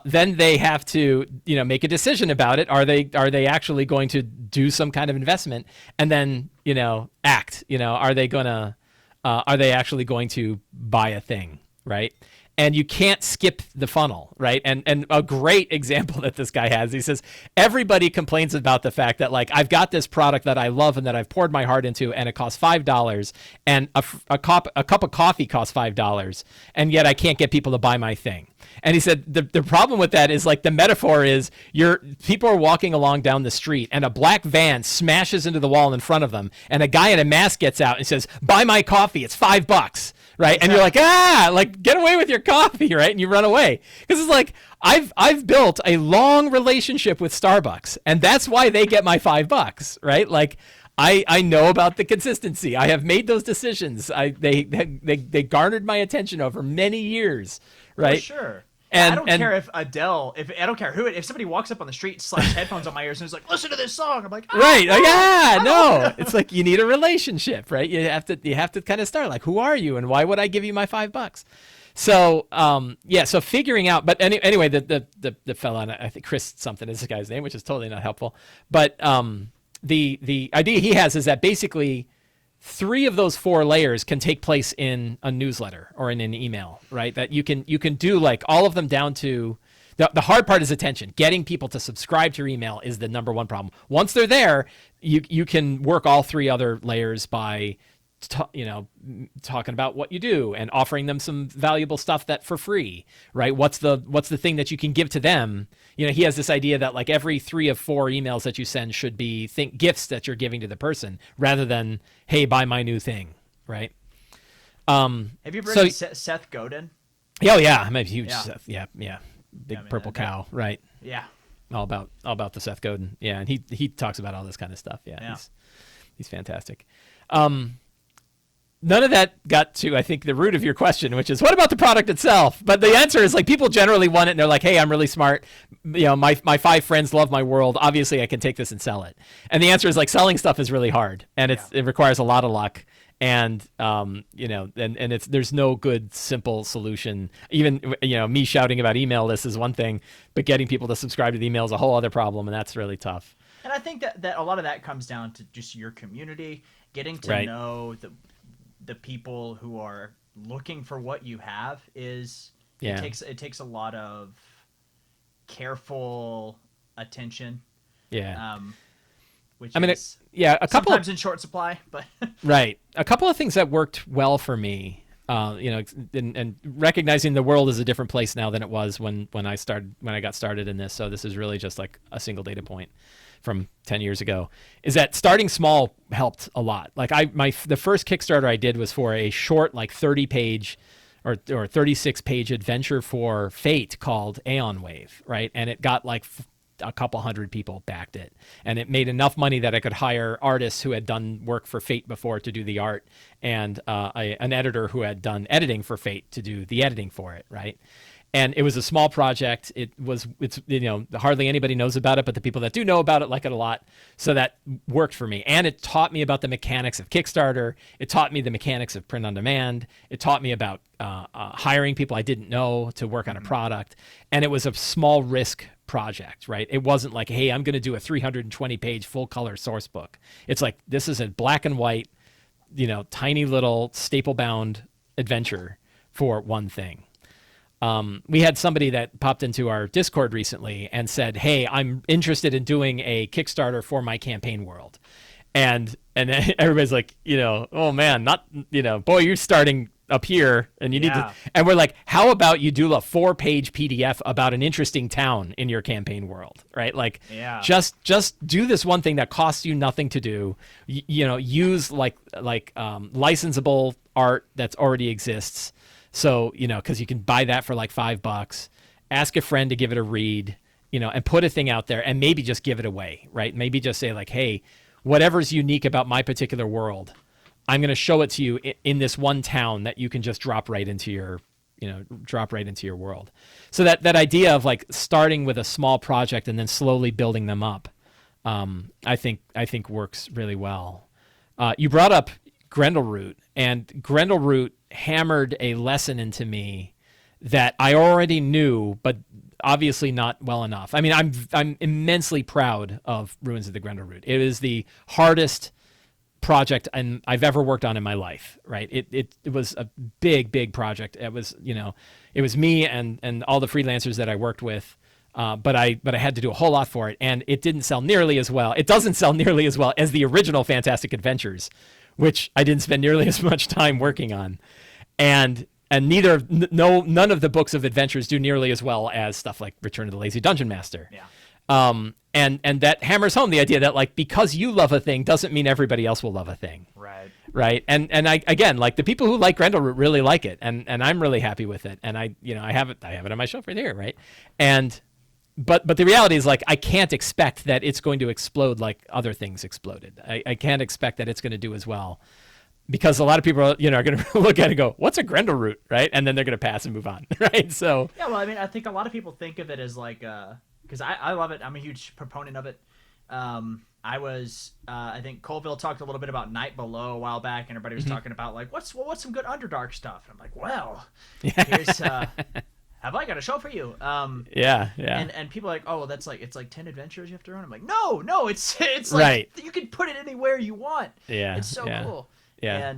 Then they have to, make a decision about it. Are they actually going to do some kind of investment? And then, act. Are they actually going to buy a thing, right? And you can't skip the funnel, right? And a great example that this guy has, he says, everybody complains about the fact that, like, I've got this product that I love and that I've poured my heart into, and it costs $5, and a cup of coffee costs $5, and yet I can't get people to buy my thing. And he said the problem with that is, like, the metaphor is people are walking along down the street and a black van smashes into the wall in front of them, and a guy in a mask gets out and says, buy my coffee, it's $5. Right. And you're like, like, get away with your coffee. Right. And you run away, because it's like, I've built a long relationship with Starbucks, and that's why they get my $5. Right. Like, I know about the consistency. I have made those decisions. They garnered my attention over many years. Right. For sure. And I don't care if Adele, I don't care who if somebody walks up on the street, slaps headphones on my ears, and is like, listen to this song. I'm like, right. Like, no. It's like, you need a relationship, right? You have to kind of start, like, who are you and why would I give you my $5? So, so figuring out, but anyway, the fella, and I think Chris something is this guy's name, which is totally not helpful. But the idea he has is that basically 3 of those 4 layers can take place in a newsletter or in an email, right? That you can do, like, all of them down to the hard part is attention. Getting people to subscribe to your email is the number one problem. Once they're there, you can work all 3 other layers by talking about what you do and offering them some valuable stuff that for free, right? What's the thing that you can give to them? He has this idea that, like, every 3 of 4 emails that you send should be gifts that you're giving to the person, rather than, hey, buy my new thing, right? Have you ever heard of Seth Godin? Oh yeah, I'm a huge Seth. Yeah. Big purple cow, right? Yeah. All about the Seth Godin. Yeah, and he talks about all this kind of stuff. Yeah. He's fantastic. None of that got to, I think, the root of your question, which is, what about the product itself? But the answer is, like, people generally want it, and they're like, hey, I'm really smart. My 5 friends love my world. Obviously, I can take this and sell it. And the answer is, like, selling stuff is really hard, and it requires a lot of luck. And there's no good simple solution. Even me shouting about email lists is one thing, but getting people to subscribe to the email is a whole other problem, and that's really tough. And I think that a lot of that comes down to just your community, getting to know the people who are looking for what you have. It takes a lot of careful attention. Which is a couple sometimes in short supply, but right. A couple of things that worked well for me, and recognizing the world is a different place now than it was when I got started in this. So this is really just like a single data point from 10 years ago, is that starting small helped a lot. Like, the first Kickstarter I did was for a short, like, 30-page or 36-page adventure for Fate called Aeon Wave, right? And it got, like, a couple hundred people backed it, and it made enough money that I could hire artists who had done work for Fate before to do the art, and an editor who had done editing for Fate to do the editing for it, right? And it was a small project. It's hardly anybody knows about it, but the people that do know about it like it a lot. So that worked for me. And it taught me about the mechanics of Kickstarter. It taught me the mechanics of print on demand. It taught me about hiring people I didn't know to work on a product. And it was a small risk project, right? It wasn't like, hey, I'm going to do a 320-page full color source book. It's like, this is a black and white, tiny little staple bound adventure for one thing. We had somebody that popped into our Discord recently and said, hey, I'm interested in doing a Kickstarter for my campaign world. And everybody's like, oh man, not, boy, you're starting up here, and you need Yeah. to. And we're like, how about you do a 4-page PDF about an interesting town in your campaign world, right? Like, Yeah. just do this one thing that costs you nothing to do. Use like licensable art that's already exists. So because you can buy that for like $5. Ask a friend to give it a read, and put a thing out there, and maybe just give it away, right? Maybe just say like, hey, whatever's unique about my particular world, I'm going to show it to you in this one town that you can just drop right into your world. So that idea of like starting with a small project and then slowly building them up, I think works really well. You brought up Grendelroot, and Grendelroot hammered a lesson into me that I already knew, but obviously not well enough. I mean, I'm immensely proud of Ruins of the Grendelroot. It is the hardest project I've ever worked on in my life, right? It was a big project. It was me and all the freelancers that I worked with, but I had to do a whole lot for it, and it didn't sell nearly as well. It doesn't sell nearly as well as the original Fantastic Adventures, which I didn't spend nearly as much time working on, and none of the books of adventures do nearly as well as stuff like Return of the Lazy Dungeon Master. Yeah. And that hammers home the idea that like because you love a thing doesn't mean everybody else will love a thing. Right. And I again, like the people who like Grendelroot really like it, and I'm really happy with it. And I have it on my shelf right here, right? And but the reality is like I can't expect that it's going to explode like other things exploded. I can't expect that it's going to do as well. Because a lot of people are going to look at it and go, what's a Grendelroot, right? And then they're going to pass and move on, right? So yeah, well, I mean, I think a lot of people think of it as like, because I love it. I'm a huge proponent of it. I think Colville talked a little bit about Night Below a while back, and everybody was talking about like, what's some good Underdark stuff? And I'm like, well, here's, have I got a show for you? Yeah. And people are like, oh, well, that's like, it's like 10 adventures you have to run. I'm like, no, it's like, right. You can put it anywhere you want. Yeah. It's so cool. Yeah.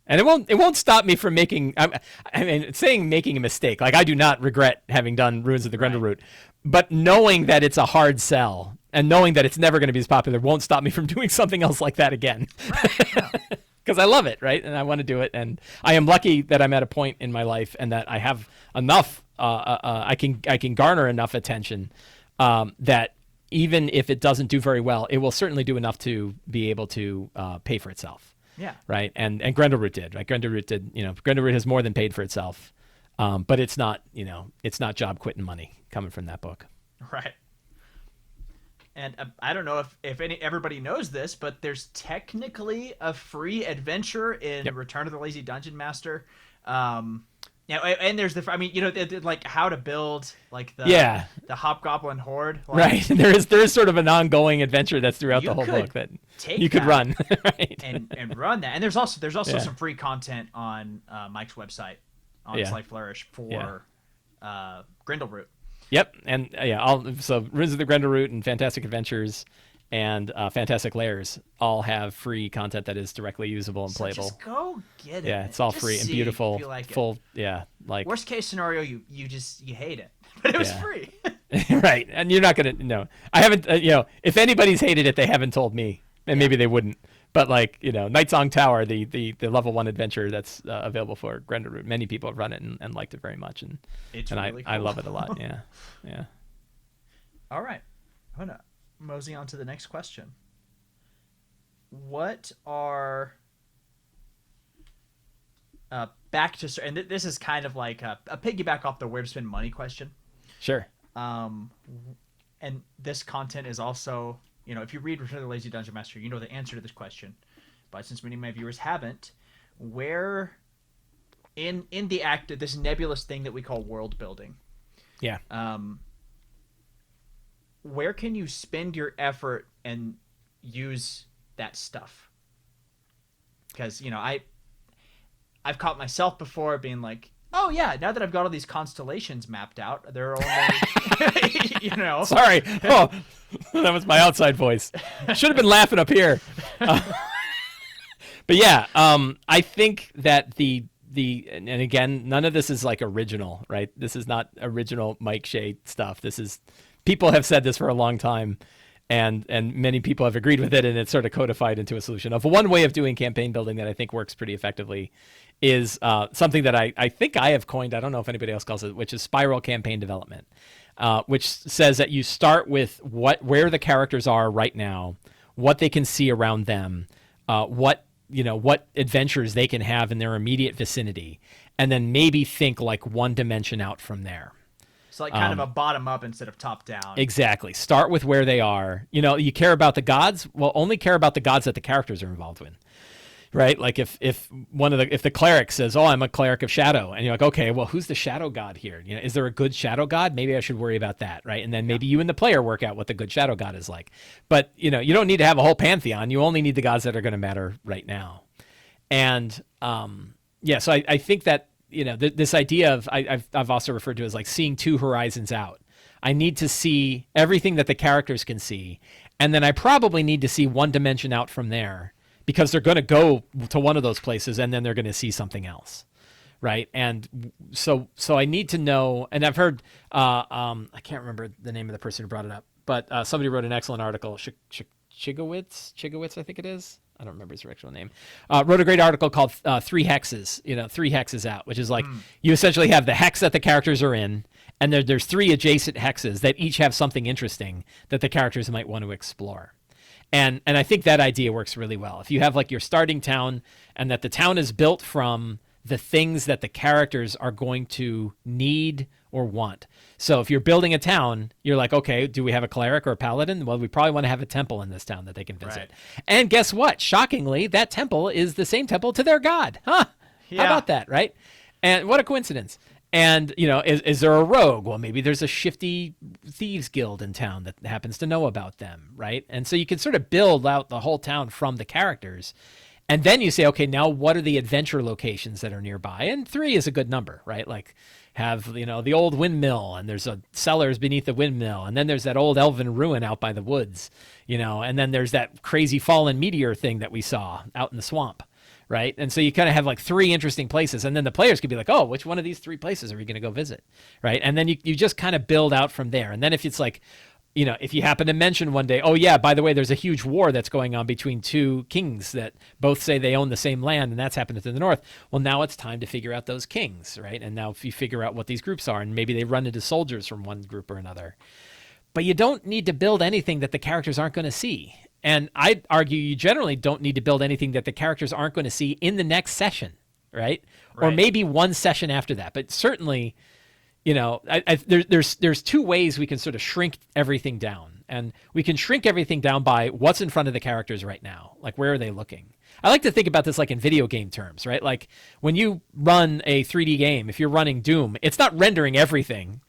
And it won't stop me from making a mistake. Like I do not regret having done Ruins of the Grendelroot, but knowing that it's a hard sell and knowing that it's never going to be as popular won't stop me from doing something else like that again. Because I love it, right? And I want to do it. And I am lucky that I'm at a point in my life and that I have enough. I can garner enough attention that even if it doesn't do very well, it will certainly do enough to be able to pay for itself. Yeah. Right. And Grendelroot did. Right. Grendelroot has more than paid for itself. But it's not job quitting money coming from that book. Right. And I don't know if everybody knows this, but there's technically a free adventure in Return of the Lazy Dungeon Master. And there's like how to build like the Hobgoblin Horde. Like, right. There is sort of an ongoing adventure that's throughout the whole book that you could run. Right. and run that. And there's also some free content on Mike's website on Flourish for Grendelroot. Yep. And so Ruins of the Grendelroot and Fantastic Adventures and Fantastic Lairs all have free content that is directly usable and playable. Just go get it. Yeah, it's all just free and beautiful. Like full. it. Yeah, like worst case scenario, you hate it, but it was free. Right, and you're not gonna I haven't. If anybody's hated it, they haven't told me, and maybe they wouldn't. But like Night Song Tower, the level 1 adventure that's available for Grendelroot, many people have run it and liked it very much, and really cool. I love it a lot. Yeah. All right, I'm gonna mosey on to the next question. What are back to, and this is kind of like a piggyback off the where to spend money question. Sure. And this content is also, if you read Return of the Lazy Dungeon Master, you know the answer to this question. But since many of my viewers haven't, where in the act of this nebulous thing that we call world building, where can you spend your effort and use that stuff? Because I've caught myself before being like, oh yeah, now that I've got all these constellations mapped out, there are only Sorry. Oh, that was my outside voice. Should have been laughing up here. But yeah, I think that and again, none of this is like original, right? This is not original Mike Shea stuff. This is, people have said this for a long time. and many people have agreed with it, and it's sort of codified into a solution of one way of doing campaign building that I think works pretty effectively is something that I think I have coined. I don't know if anybody else calls it, which is spiral campaign development, which says that you start with where the characters are right now, what they can see around them, what adventures they can have in their immediate vicinity, and then maybe think like one dimension out from there. So like kind of a bottom up instead of top down. Exactly. Start with where they are. You care about the gods. Well, only care about the gods that the characters are involved in, right? Like if the cleric says, "Oh, I'm a cleric of shadow," and you're like, "Okay, well, who's the shadow god here? Is there a good shadow god? Maybe I should worry about that, right?" And then maybe you and the player work out what the good shadow god is like. But you don't need to have a whole pantheon. You only need the gods that are going to matter right now. And so I think that. This idea of I've also referred to as like seeing two horizons out. I need to see everything that the characters can see, and then I probably need to see one dimension out from there because they're going to go to one of those places and then they're going to see something else, right? And so I need to know. And I've heard I can't remember the name of the person who brought it up, but somebody wrote an excellent article. Chigowitz, I think it is. I don't remember his actual name, wrote a great article called 3 Hexes, 3 Hexes out, which is like you essentially have the hex that the characters are in, and there's 3 adjacent hexes that each have something interesting that the characters might want to explore. And I think that idea works really well. If you have like your starting town and that the town is built from the things that the characters are going to need or want. So if you're building a town, you're like, okay, do we have a cleric or a paladin? Well, we probably want to have a temple in this town that they can visit. Right. And guess what? Shockingly, that temple is the same temple to their god. Huh? Yeah. How about that, right? And what a coincidence. And, is there a rogue? Well, maybe there's a shifty thieves guild in town that happens to know about them, right? And so you can sort of build out the whole town from the characters. And then you say, okay, now what are the adventure locations that are nearby? And 3 is a good number, right? Like have, the old windmill, and there's a cellars beneath the windmill. And then there's that old elven ruin out by the woods, and then there's that crazy fallen meteor thing that we saw out in the swamp, right? And so you kind of have like 3 interesting places. And then the players could be like, oh, which one of these 3 places are we going to go visit, right? And then you just kind of build out from there. And then if it's like, if you happen to mention one day, oh yeah, by the way, there's a huge war that's going on between 2 kings that both say they own the same land, and that's happened to the north. Well, now it's time to figure out those kings, right? And now if you figure out what these groups are, and maybe they run into soldiers from one group or another. But you don't need to build anything that the characters aren't going to see. And I'd argue you generally don't need to build anything that the characters aren't going to see in the next session, right? Or maybe one session after that. But certainly... there's 2 ways we can sort of shrink everything down, and we can shrink everything down by what's in front of the characters right now. Like, where are they looking? I like to think about this like in video game terms, right? Like when you run a 3D game, if you're running Doom, it's not rendering everything,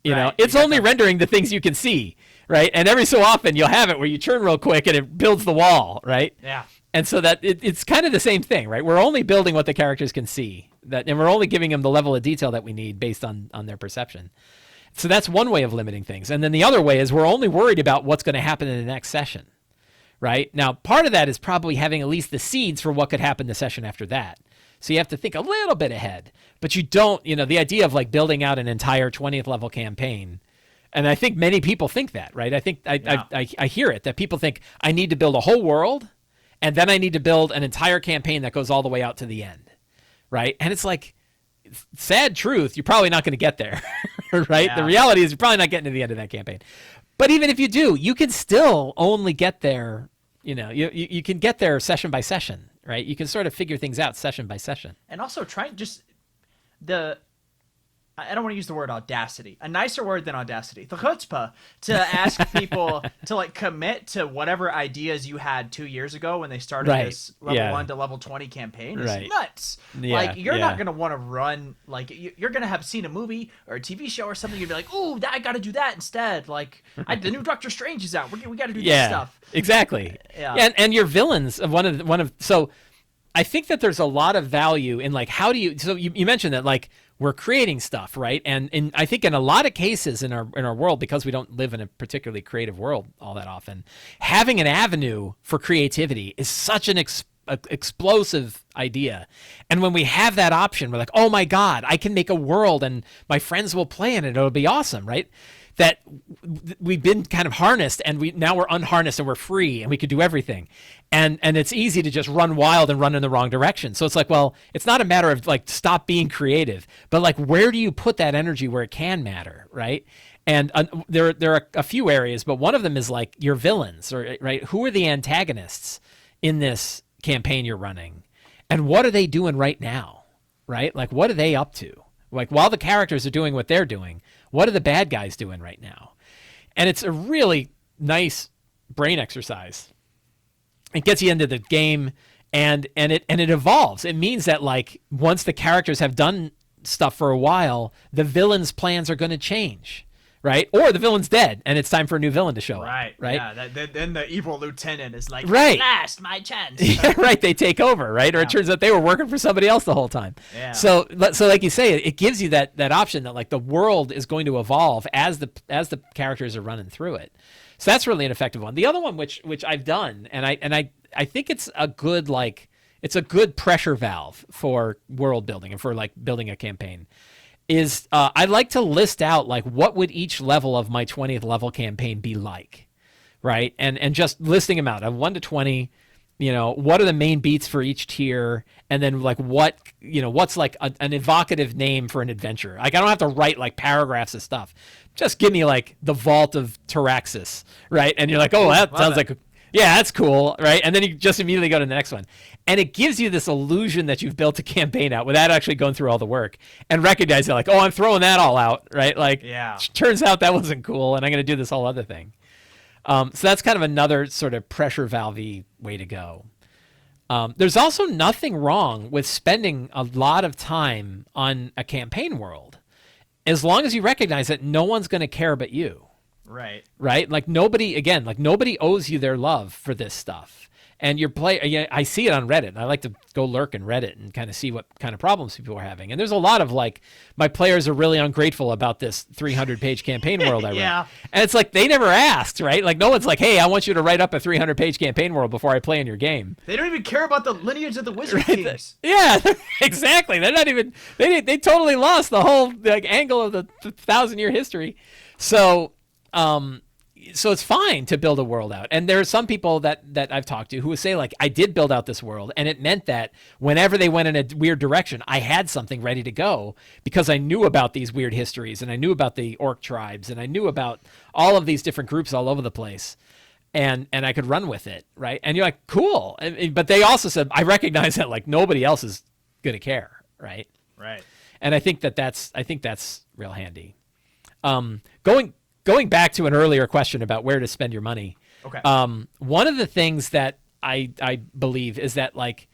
it's only rendering the things you can see, right? And every so often you'll have it where you turn real quick and it builds the wall, right? Yeah. And so that it's kind of the same thing, right? We're only building what the characters can see, and we're only giving them the level of detail that we need based on their perception. So that's one way of limiting things. And then the other way is we're only worried about what's going to happen in the next session, right? Now, part of that is probably having at least the seeds for what could happen the session after that. So you have to think a little bit ahead, but you don't, the idea of like building out an entire 20th level campaign. And I think many people think that, right? I think I hear it, that people think I need to build a whole world, and then I need to build an entire campaign that goes all the way out to the end, right? And it's like, sad truth, you're probably not going to get there, right? Yeah. The reality is you're probably not getting to the end of that campaign. But even if you do, you can still only get there, you can get there session by session, right? You can sort of figure things out session by session. And also I don't want to use the word audacity, a nicer word than audacity, the chutzpah, to ask people to like commit to whatever ideas you had 2 years ago when they started this level 1 to level 20 campaign. It's nuts. Yeah. Like you're not going to want to run, like you're going to have seen a movie or a TV show or something. You'd be like, ooh, I got to do that instead. Like the new Doctor Strange is out. We got to do this stuff. Exactly. Yeah. And your villains of so I think that there's a lot of value in like, how do you, so you mentioned that like, we're creating stuff, right? And I think in a lot of cases in our world, because we don't live in a particularly creative world all that often, having an avenue for creativity is such an explosive idea. And when we have that option, we're like, oh my God, I can make a world and my friends will play in it. It'll be awesome, right? that we've been kind of harnessed, and now we're unharnessed and we're free and we could do everything. And it's easy to just run wild and run in the wrong direction. So it's like, well, it's not a matter of like stop being creative, but like where do you put that energy where it can matter, right? And there are a few areas, but one of them is like your villains, or right? Who are the antagonists in this campaign you're running, and what are they doing right now, right? Like what are they up to? Like while the characters are doing what they're doing, what are the bad guys doing right now? And it's a really nice brain exercise. It gets you into the game, and it evolves. It means that like once the characters have done stuff for a while, the villain's plans are going to change, right? Or the villain's dead, and it's time for a new villain to show up. Right. Yeah. Then the evil lieutenant is like, right. Last my chance. Yeah, right. They take over, right? Or it turns out they were working for somebody else the whole time. Yeah. So like you say, it gives you that option that like the world is going to evolve as the characters are running through it. So that's really an effective one. The other one, which I've done, and I think it's a good pressure valve for world building and for like building a campaign, is I like to list out like what would each level of my 20th level campaign be like, right? And just listing them out of 1 to 20. What are the main beats for each tier, and then like what's like an evocative name for an adventure. Like I don't have to write like paragraphs of stuff. Just give me like the Vault of Taraxis, right? And you're like, oh, that sounds like, yeah, that's cool, right? And then you just immediately go to the next one. And it gives you this illusion that you've built a campaign out without actually going through all the work, and recognize it like, oh, I'm throwing that all out, right? Like, yeah. Turns out that wasn't cool, and I'm going to do this whole other thing. So that's kind of another sort of pressure valve-y way to go. There's also nothing wrong with spending a lot of time on a campaign world, as long as you recognize that no one's going to care but you. Right. Right? Like nobody owes you their love for this stuff. And I see it on Reddit. I like to go lurk in Reddit and kind of see what kind of problems people are having. And there's a lot of like, my players are really ungrateful about this 300-page campaign world I wrote. Yeah. And it's like, they never asked, right? Like no one's like, hey, I want you to write up a 300-page campaign world before I play in your game. They don't even care about the lineage of the Wizard Kings. Yeah, exactly. They're not even, they totally lost the whole like angle of the 1,000-year history. So it's fine to build a world out. And there are some people that I've talked to who would say like, I did build out this world, and it meant that whenever they went in a weird direction, I had something ready to go because I knew about these weird histories, and I knew about the orc tribes, and I knew about all of these different groups all over the place. And I could run with it, right? And you're like, cool. But they also said, I recognize that like nobody else is going to care, right? Right. And I think that's real handy. Going back to an earlier question about where to spend your money. Okay. One of the things that I believe is that like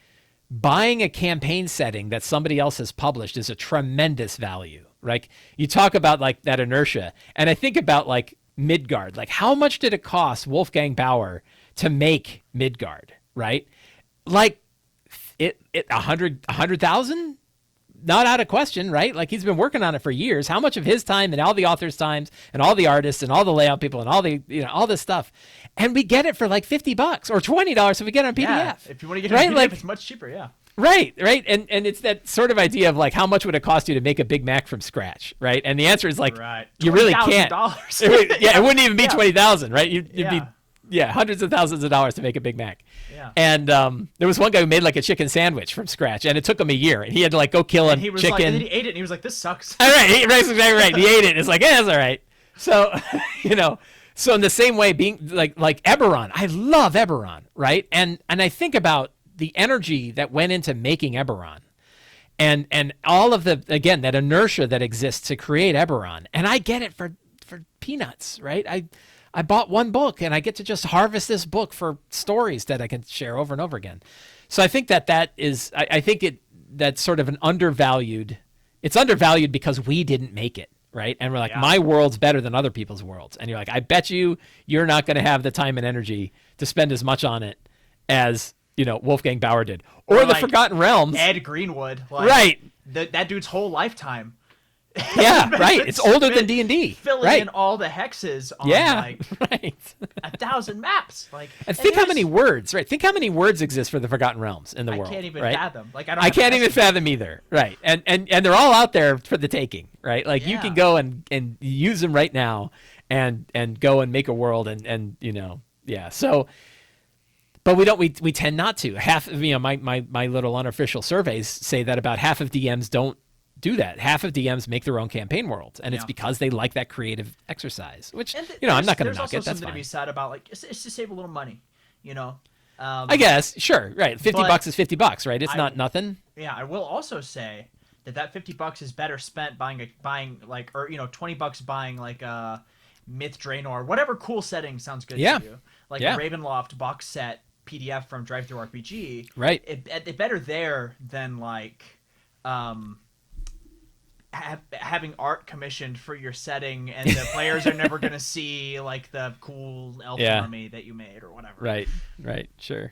buying a campaign setting that somebody else has published is a tremendous value. Like you talk about like that inertia, and I think about like Midgard. Like how much did it cost Wolfgang Bauer to make Midgard? Right? Like it 100,000. Not out of question, right? Like he's been working on it for years. How much of his time and all the authors' times and all the artists and all the layout people and all the all this stuff, and we get it for like $50 or $20 if we get it on PDF. Yeah, if you want to get it right? on PDF, like, it's much cheaper. Yeah. Right. And it's that sort of idea of like how much would it cost you to make a Big Mac from scratch, right? And the answer is like you really can't. It wouldn't even be 20,000, right? You'd be hundreds of thousands of dollars to make a Big Mac. Yeah. And there was one guy who made like a chicken sandwich from scratch, and it took him a year, and he had to like go kill a he was chicken. Like, and then he ate it, and he was like, "This sucks." All right, exactly right. He ate it. It's like, that's all right. So, so in the same way, being like Eberron, I love Eberron, right? And I think about the energy that went into making Eberron, and all of the that inertia that exists to create Eberron, and I get it for peanuts, right? I bought one book, and I get to just harvest this book for stories that I can share over and over again. So I think that is, I think that's sort of an undervalued. It's undervalued because we didn't make it, right? And we're like, my world's better than other people's worlds. And you're like, I bet you're not going to have the time and energy to spend as much on it as Wolfgang Bauer did, or the like Forgotten Realms. Ed Greenwood, like, right? That dude's whole lifetime Yeah, right. It's older than D&D. Filling Right. in all the hexes on Yeah, like right. 1,000 maps. Like, And think how there's- many words, right? Think how many words exist for the Forgotten Realms in the I world. can't even right? fathom. Like, I don't. I have can't to even estimate. fathom either. Right. And they're all out there for the taking, right? Like you Yeah. can go and use them right now and go and make a world and yeah. So but we tend not to. Half of my little unofficial surveys say that about half of DMs don't do that. Half of DMs make their own campaign worlds, and it's Yeah. because they like that creative exercise. Which And I'm not going to there's knock also it. That's something to fine. be said about like it's to save a little money, you know. I guess sure, right. $50 but is $50, right? It's I- not nothing. Yeah, I will also say that $50 is better spent buying like or $20 buying like a Myth Draenor, whatever cool setting sounds good Yeah. to you, like Yeah. a Ravenloft box set PDF from Drive-Thru RPG. Right. It better there than like having art commissioned for your setting and the players are never gonna see like the cool elf Yeah. army that you made or whatever. Right, sure.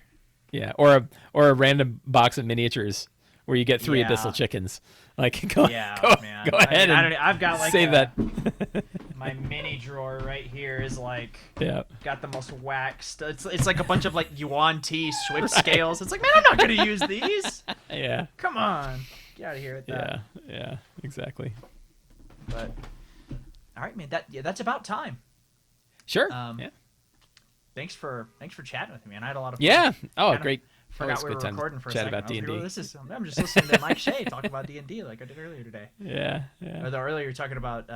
Yeah, or a random box of miniatures where you get 3 Yeah. abyssal chickens. Like go, Yeah, go, man. go ahead I and don't, I've got like save that. my mini drawer right here is like Yeah. got the most waxed. It's like a bunch of like Yuan T Swift scales. It's like, man, I'm not gonna use these. Yeah. Come on, get out of here with that. Yeah, exactly. But all right, man. That's about time. Sure. Yeah. Thanks for chatting with me, man. I had a lot of fun. Yeah. Oh, Kinda great. Forgot Always we a were good time to recording for a chat second. about I was like, D&D. "Oh, this is. I'm just listening to Mike Shea talk about D&D like I did earlier today. Yeah. Although earlier you were talking about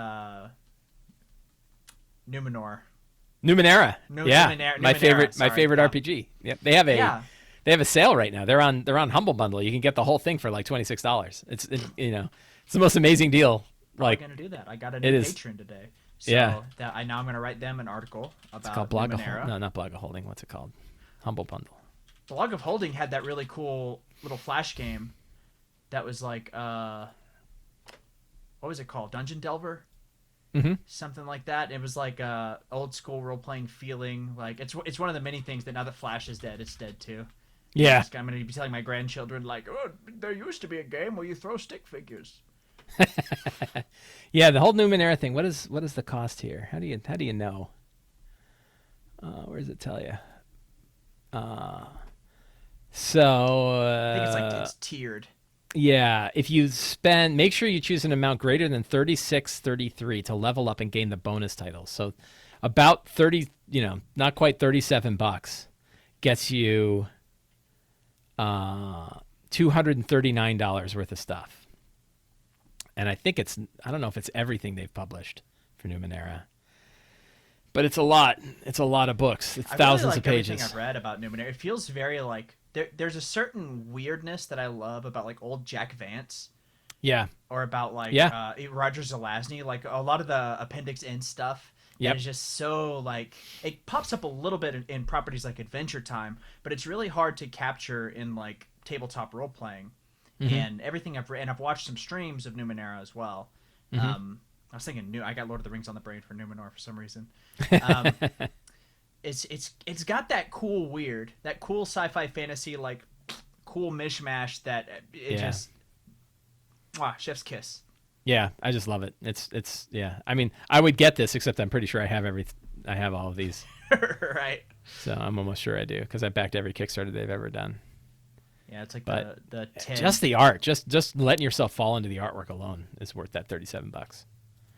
Numenor. Numenera. Yeah. Numenera, my favorite sorry. favorite Yeah. RPG. Yep. They have a Yeah. they have a sale right now. They're on Humble Bundle. You can get the whole thing for like $26. It's the most amazing deal. Like I'm gonna do that. I got a it new is. patron today. So Yeah. now I'm gonna write them an article about it's called Blog of Numenera. No, not Blog of Holding. What's it called? Humble Bundle. Blog of Holding had that really cool little flash game that was like what was it called? Dungeon Delver? Mm-hmm. Something like that. It was like old school role playing feeling. Like it's one of the many things that now that Flash is dead, it's dead too. Yeah. I'm gonna be telling my grandchildren like, oh, there used to be a game where you throw stick figures. Yeah, the whole Numenera thing. What is the cost here? How do you know? Where does it tell you? So I think it's like it's tiered. yeah, if you spend, make sure you choose an amount greater than 36.33 to level up and gain the bonus titles. So about 30, not quite $37 gets you $239 worth of stuff. And I think I don't know if it's everything they've published for Numenera. But it's a lot. It's a lot of books. It's thousands of pages. Everything I've read about Numenera. It feels very like there's a certain weirdness that I love about like old Jack Vance. Yeah. Or about like Roger Zelazny, like a lot of the Appendix N stuff. Yep. That is just so like it pops up a little bit in properties like Adventure Time, but it's really hard to capture in like tabletop role playing. Mm-hmm. And everything I've read, and I've watched some streams of Numenera as well. Mm-hmm. I was thinking I got Lord of the Rings on the brain for Numenor for some reason. It's got that cool sci-fi fantasy like cool mishmash that just chef's kiss. Yeah, I just love it. It's yeah. I mean, I would get this, except I'm pretty sure I have all of these. Right. So I'm almost sure I do because I backed every Kickstarter they've ever done. Yeah, it's like But the 10. just the art, just letting yourself fall into the artwork alone is worth that $37.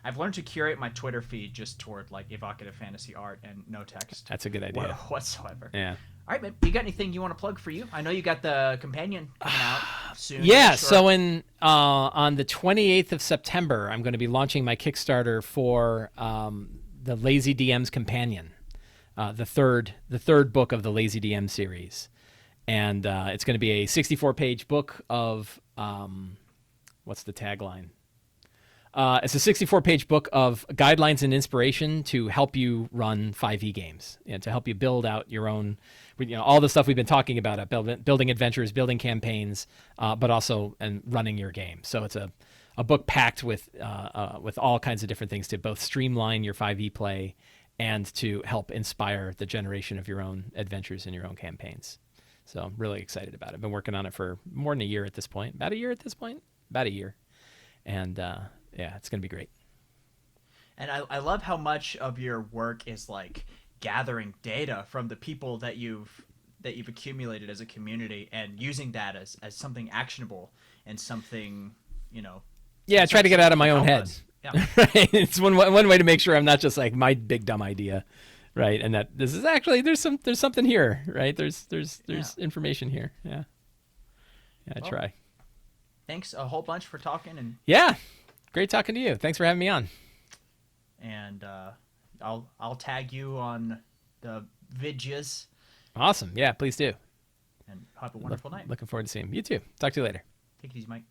I've learned to curate my Twitter feed just toward like evocative fantasy art and no text. That's a good idea. Whatsoever. Yeah. All right, man. You got anything you want to plug for you? I know you got the companion coming out soon. Yeah, Sure. so on the 28th of September, I'm going to be launching my Kickstarter for the Lazy DM's Companion, the third book of the Lazy DM series, and it's going to be a 64-page book of what's the tagline? It's a 64-page book of guidelines and inspiration to help you run 5e games and to help you build out your own, all the stuff we've been talking about, building adventures, building campaigns, but also and running your game. So it's a book packed with all kinds of different things to both streamline your 5e play and to help inspire the generation of your own adventures and your own campaigns. So I'm really excited about it. I've been working on it for more than a year at this point. About a year. And Yeah, it's gonna be great. And I love how much of your work is like gathering data from the people that you've accumulated as a community and using that as something actionable and something, you know, Yeah, I try to get out of my own help head. us. Yeah. Right? It's one way to make sure I'm not just like my big dumb idea, right? And that this is actually there's something here, right? There's information here. Yeah. Yeah, I Well, try. Thanks a whole bunch for talking Yeah. Great talking to you. Thanks for having me on. and I'll tag you on the vidges Awesome. Yeah, please do. and have a wonderful night. Looking forward to seeing you. You too. Talk to you later. Take it easy, Mike.